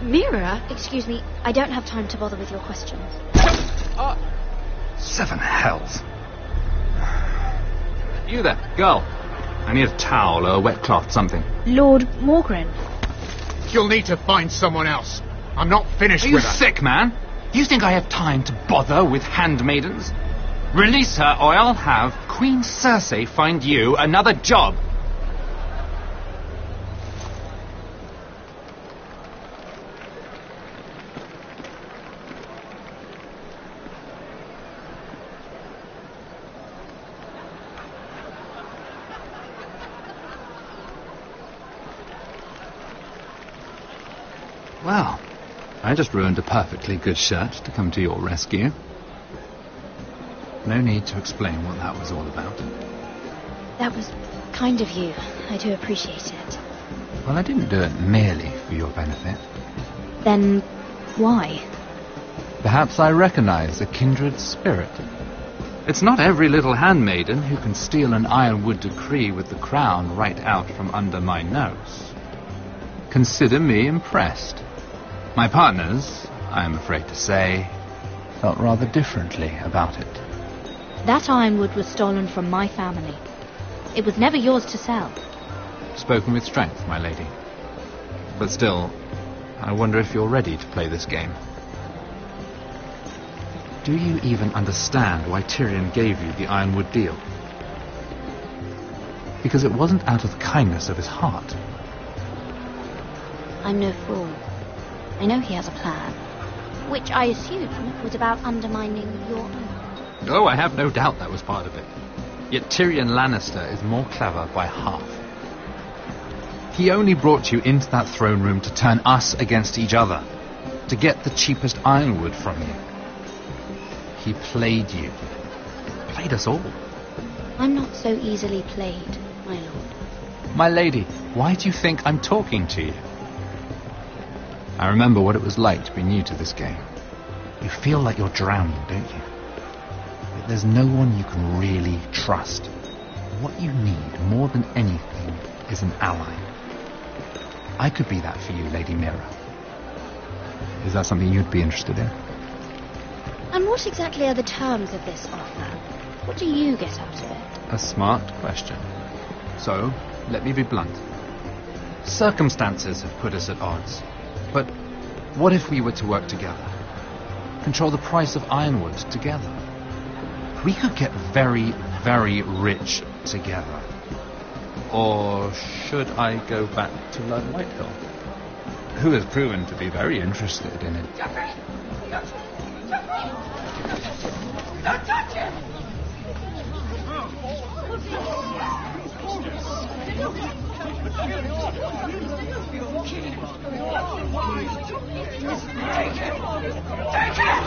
Mira? Excuse me, I don't have time to bother with your questions. Seven hells. You there, girl. I need a towel or a wet cloth, something. Lord Morgren. You'll need to find someone else. I'm not finished with her. Are you sick, man? You think I have time to bother with handmaidens? Release her, or I'll have Queen Cersei find you another job. Well, I just ruined a perfectly good shirt to come to your rescue. No need to explain what that was all about. That was kind of you. I do appreciate it. Well, I didn't do it merely for your benefit. Then why? Perhaps I recognize a kindred spirit. It's not every little handmaiden who can steal an ironwood decree with the crown right out from under my nose. Consider me impressed. My partners, I am afraid to say, felt rather differently about it. That ironwood was stolen from my family. It was never yours to sell. Spoken with strength, my lady. But still, I wonder if you're ready to play this game. Do you even understand why Tyrion gave you the ironwood deal? Because it wasn't out of the kindness of his heart. I'm no fool. I know he has a plan, which I assume was about undermining your own. Oh, I have no doubt that was part of it. Yet Tyrion Lannister is more clever by half. He only brought you into that throne room to turn us against each other, to get the cheapest ironwood from you. He played you. Played us all. I'm not so easily played, my lord. My lady, why do you think I'm talking to you? I remember what it was like to be new to this game. You feel like you're drowning, don't you? But there's no one you can really trust. What you need more than anything is an ally. I could be that for you, Lady Mira. Is that something you'd be interested in? And what exactly are the terms of this offer? What do you get out of it? A smart question. So, let me be blunt. Circumstances have put us at odds. But what if we were to work together? Control the price of ironwood together? We could get very, very rich together. Or should I go back to Lord Whitehill? who has proven to be very interested in it. Don't touch him! Take him! Take him!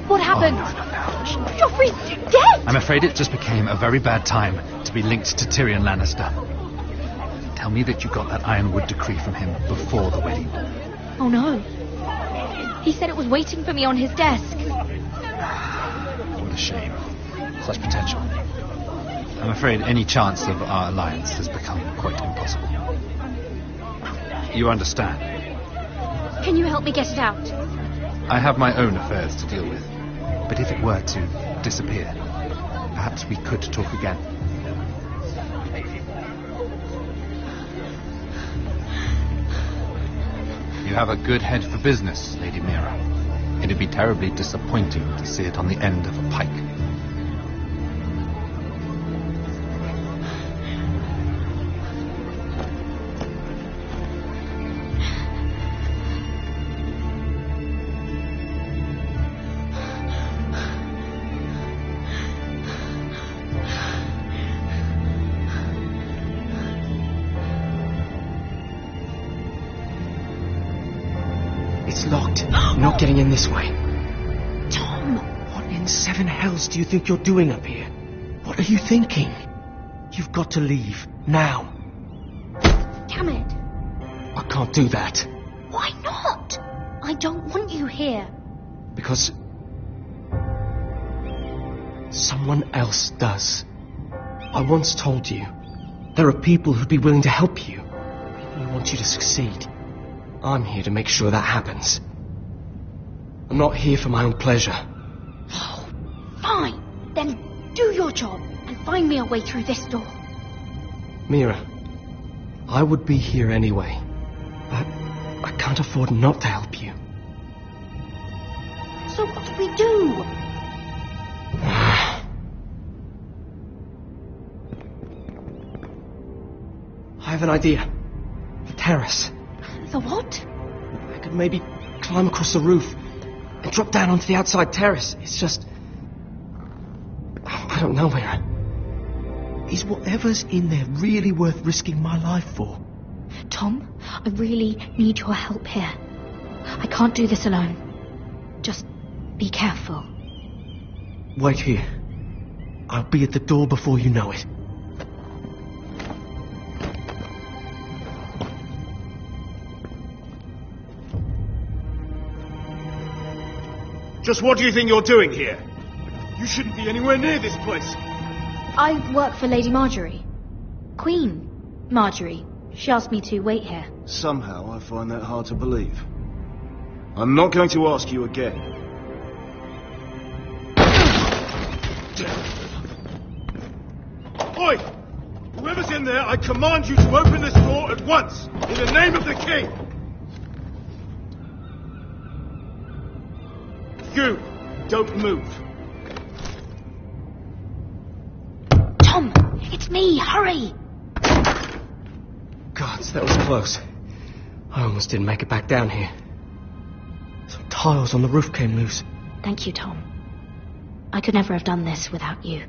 What happened? Joffrey's dead! I'm afraid it just became a very bad time to be linked to Tyrion Lannister. Tell me that you got that Ironwood decree from him before the wedding. Oh no. He said it was waiting for me on his desk. What a shame. Such potential. I'm afraid any chance of our alliance has become quite impossible. You understand? Can you help me get it out? I have my own affairs to deal with. But if it were to disappear, perhaps we could talk again. You have a good head for business, Lady Mira. It'd be terribly disappointing to see it on the end of a pike. It's locked. I'm not getting in this way. Tom! What in seven hells do you think you're doing up here? What are you thinking? You've got to leave. Now. Damn it. I can't do that. Why not? I don't want you here. Because someone else does. I once told you, there are people who'd be willing to help you. People who want you to succeed. I'm here to make sure that happens. I'm not here for my own pleasure. Oh, fine. Then do your job and find me a way through this door. Mira, I would be here anyway, but I can't afford not to help you. So what do we do? I have an idea. The terrace. The what? I could maybe climb across the roof and drop down onto the outside terrace. It's just... I don't know, Mira. Is whatever's in there really worth risking my life for? Tom, I really need your help here. I can't do this alone. Just be careful. Wait here. I'll be at the door before you know it. Just what do you think you're doing here? You shouldn't be anywhere near this place. I work for Lady Marjorie. Queen Marjorie. She asked me to wait here. Somehow I find that hard to believe. I'm not going to ask you again. Oi! Whoever's in there, I command you to open this door at once, in the name of the king! You, don't move. Tom, it's me, hurry! Gods, that was close. I almost didn't make it back down here. Some tiles on the roof came loose. Thank you, Tom. I could never have done this without you.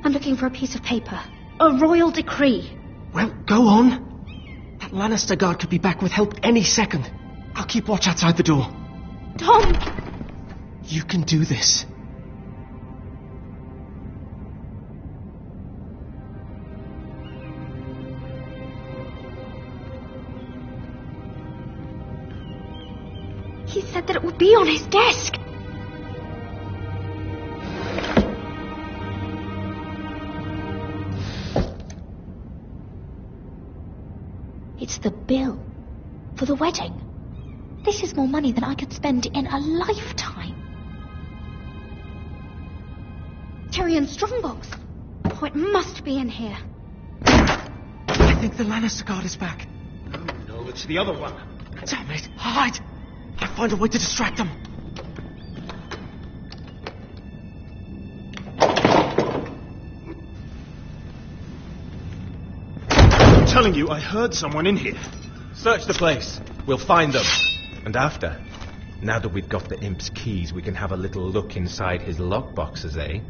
I'm looking for a piece of paper. A royal decree. Well, go on. That Lannister guard could be back with help any second. I'll keep watch outside the door. Tom! You can do this. He said that it would be on his desk. It's the bill for the wedding. This is more money than I could spend in a lifetime. Tyrion's strongbox. Oh, it must be in here. I think the Lannister guard is back. it's the other one. Damn it! Hide! I'll find a way to distract them. I'm telling you, I heard someone in here. Search the place. We'll find them. And after, now that we've got the imp's keys, we can have a little look inside his lockboxes, eh?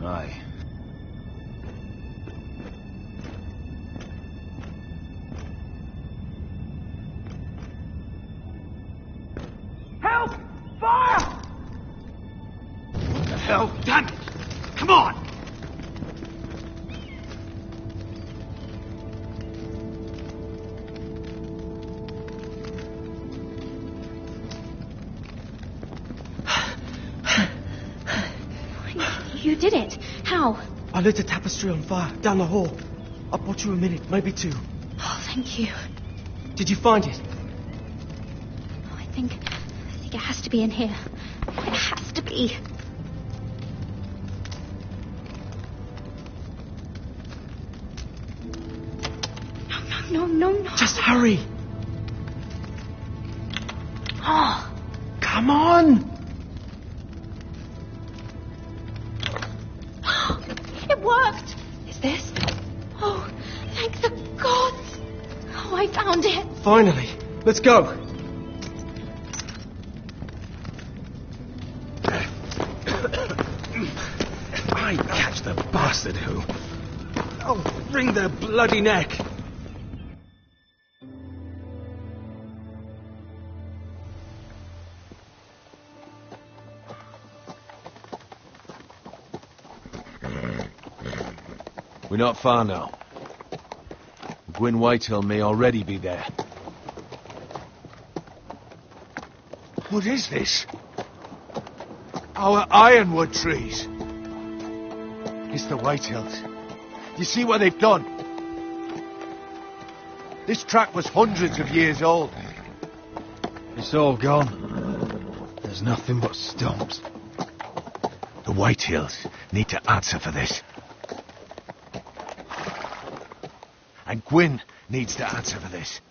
Aye. Help! Fire! What the hell? Damn it! Come on! You did it. How? I lit a tapestry on fire down the hall. I bought you a minute, maybe two. Oh, thank you. Did you find it? Oh, I think it has to be in here. Oh, it has to be. No. Just hurry. Oh. Come on. It worked. Is this? Oh, thank the gods. Oh, I found it. Finally. Let's go. I catch the bastard who. I'll wring their bloody neck. We're not far now. Gwyn Whitehill may already be there. What is this? Our ironwood trees. It's the Whitehills. You see what they've done? This track was hundreds of years old. It's all gone. There's nothing but stumps. The Whitehills need to answer for this. And Gwyn needs to answer for this.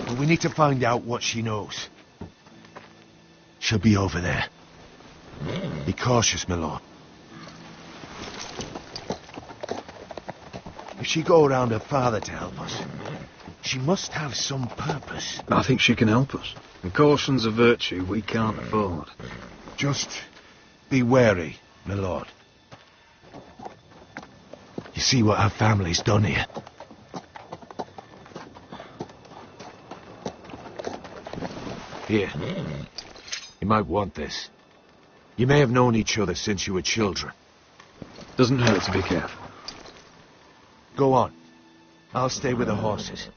But we need to find out what she knows. She'll be over there. Be cautious, my lord. If she go around her father to help us, she must have some purpose. I think she can help us. And caution's a virtue we can't afford. Just be wary, my lord. You see what our family's done here. Here. You might want this. You may have known each other since you were children. Doesn't hurt to be careful. Go on. I'll stay with the horses.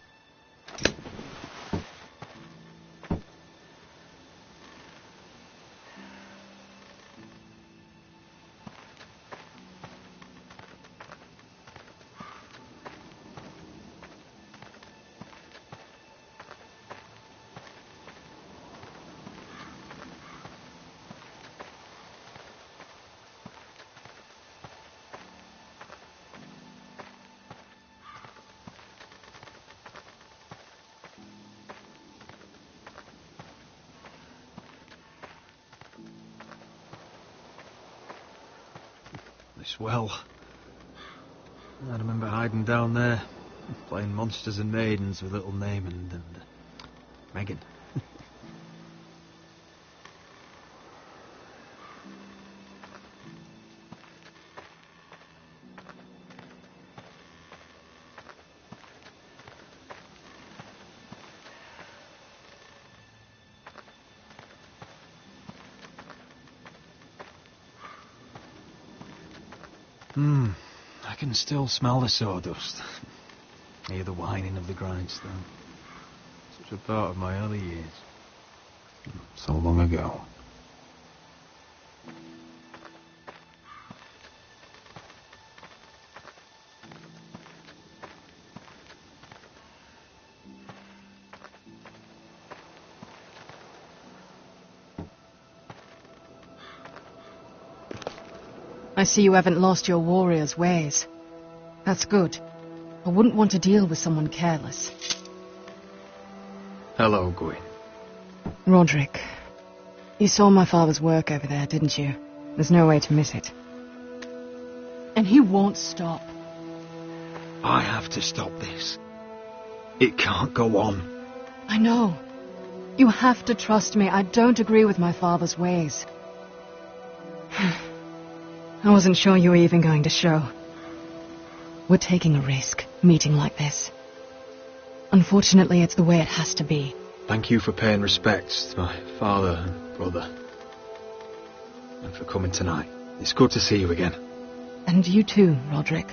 This well. I remember hiding down there, playing monsters and maidens with little Naaman and Megan. I can still smell the sawdust. Hear the whining of the grindstone. Such a part of my early years. So long ago. I see you haven't lost your warrior's ways. That's good. I wouldn't want to deal with someone careless. Hello, Gwyn. Roderick, you saw my father's work over there, didn't you? There's no way to miss it. And he won't stop. I have to stop this. It can't go on. I know. You have to trust me. I don't agree with my father's ways. I wasn't sure you were even going to show. We're taking a risk, meeting like this. Unfortunately, it's the way it has to be. Thank you for paying respects to my father and brother. And for coming tonight. It's good to see you again. And you too, Roderick.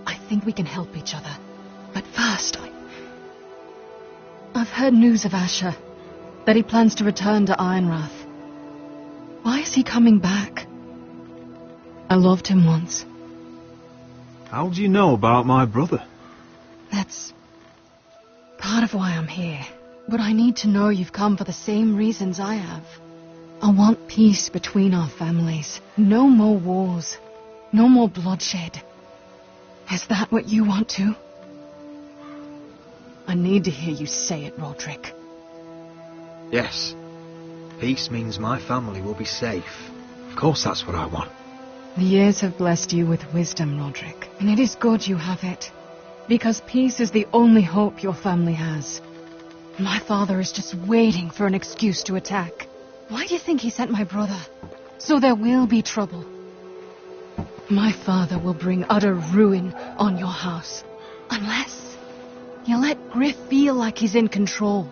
I think we can help each other. But first, I've heard news of Asher. That he plans to return to Ironrath. Why is he coming back? I loved him once. How do you know about my brother? That's part of why I'm here. But I need to know you've come for the same reasons I have. I want peace between our families. No more wars. No more bloodshed. Is that what you want too? I need to hear you say it, Roderick. Yes. Peace means my family will be safe. Of course that's what I want. The years have blessed you with wisdom, Roderick. And it is good you have it. Because peace is the only hope your family has. My father is just waiting for an excuse to attack. Why do you think he sent my brother? So there will be trouble. My father will bring utter ruin on your house. Unless you let Griff feel like he's in control.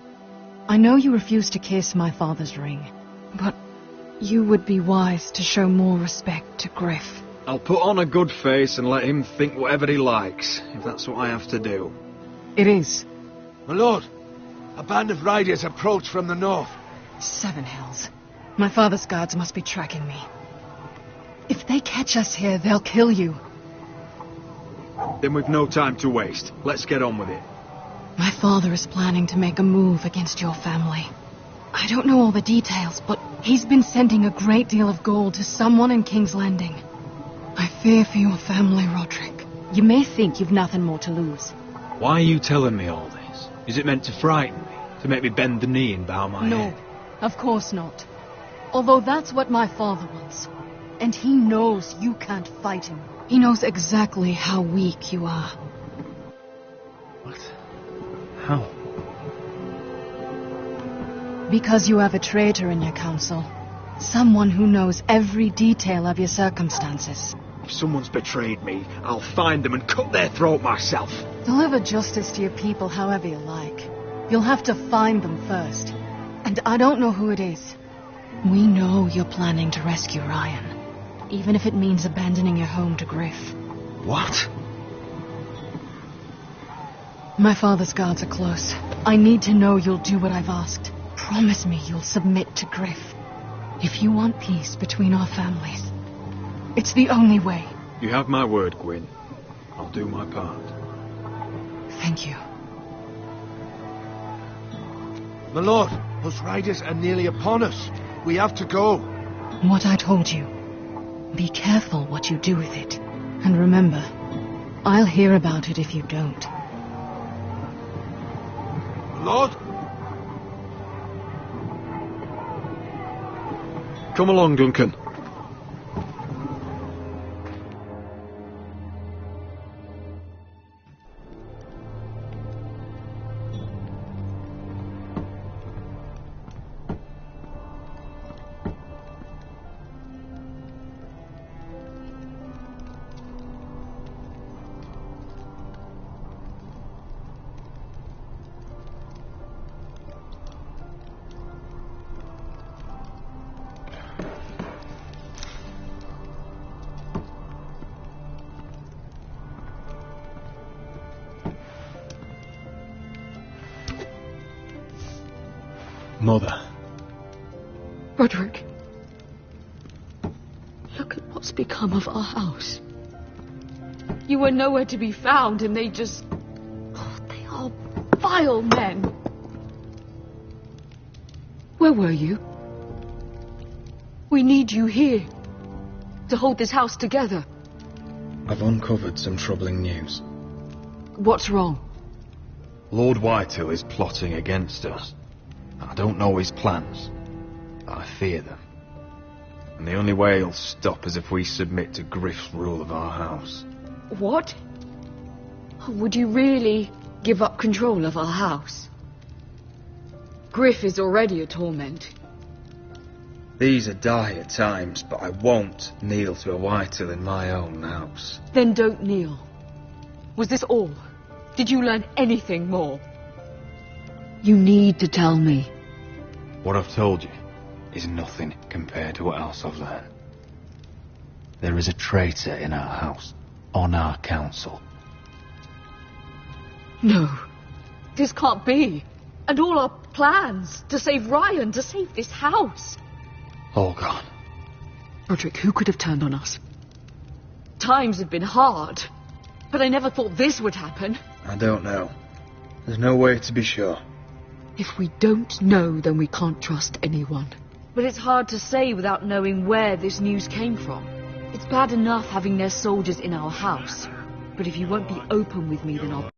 I know you refuse to kiss my father's ring, but you would be wise to show more respect to Griff. I'll put on a good face and let him think whatever he likes, if that's what I have to do. It is. My lord, a band of riders approach from the north. 7 hells. My father's guards must be tracking me. If they catch us here, they'll kill you. Then we've no time to waste. Let's get on with it. My father is planning to make a move against your family. I don't know all the details, but he's been sending a great deal of gold to someone in King's Landing. I fear for your family, Roderick. You may think you've nothing more to lose. Why are you telling me all this? Is it meant to frighten me? To make me bend the knee and bow my head? No, of course not. Although that's what my father wants. And he knows you can't fight him. He knows exactly how weak you are. What? How? Because you have a traitor in your council. Someone who knows every detail of your circumstances. If someone's betrayed me, I'll find them and cut their throat myself. Deliver justice to your people however you like. You'll have to find them first. And I don't know who it is. We know you're planning to rescue Ryan. Even if it means abandoning your home to Griff. What? My father's guards are close. I need to know you'll do what I've asked. Promise me you'll submit to Griff. If you want peace between our families, it's the only way. You have my word, Gwyn. I'll do my part. Thank you. My lord, those riders are nearly upon us. We have to go. What I told you. Be careful what you do with it. And remember, I'll hear about it if you don't. Lord? Come along, Duncan. Mother. Roderick. Look at what's become of our house. You were nowhere to be found and they just... Oh, they are vile men. Where were you? We need you here. To hold this house together. I've uncovered some troubling news. What's wrong? Lord Whitehill is plotting against us. I don't know his plans, but I fear them. And the only way he'll stop is if we submit to Griff's rule of our house. What? Would you really give up control of our house? Griff is already a torment. These are dire times, but I won't kneel to a Whitehill in my own house. Then don't kneel. Was this all? Did you learn anything more? You need to tell me. What I've told you is nothing compared to what else I've learned. There is a traitor in our house, on our council. No, this can't be. And all our plans to save Ryan, to save this house. All gone. Roderick, who could have turned on us? Times have been hard, but I never thought this would happen. I don't know. There's no way to be sure. If we don't know, then we can't trust anyone. But it's hard to say without knowing where this news came from. It's bad enough having their soldiers in our house, but if you won't be open with me, then I'll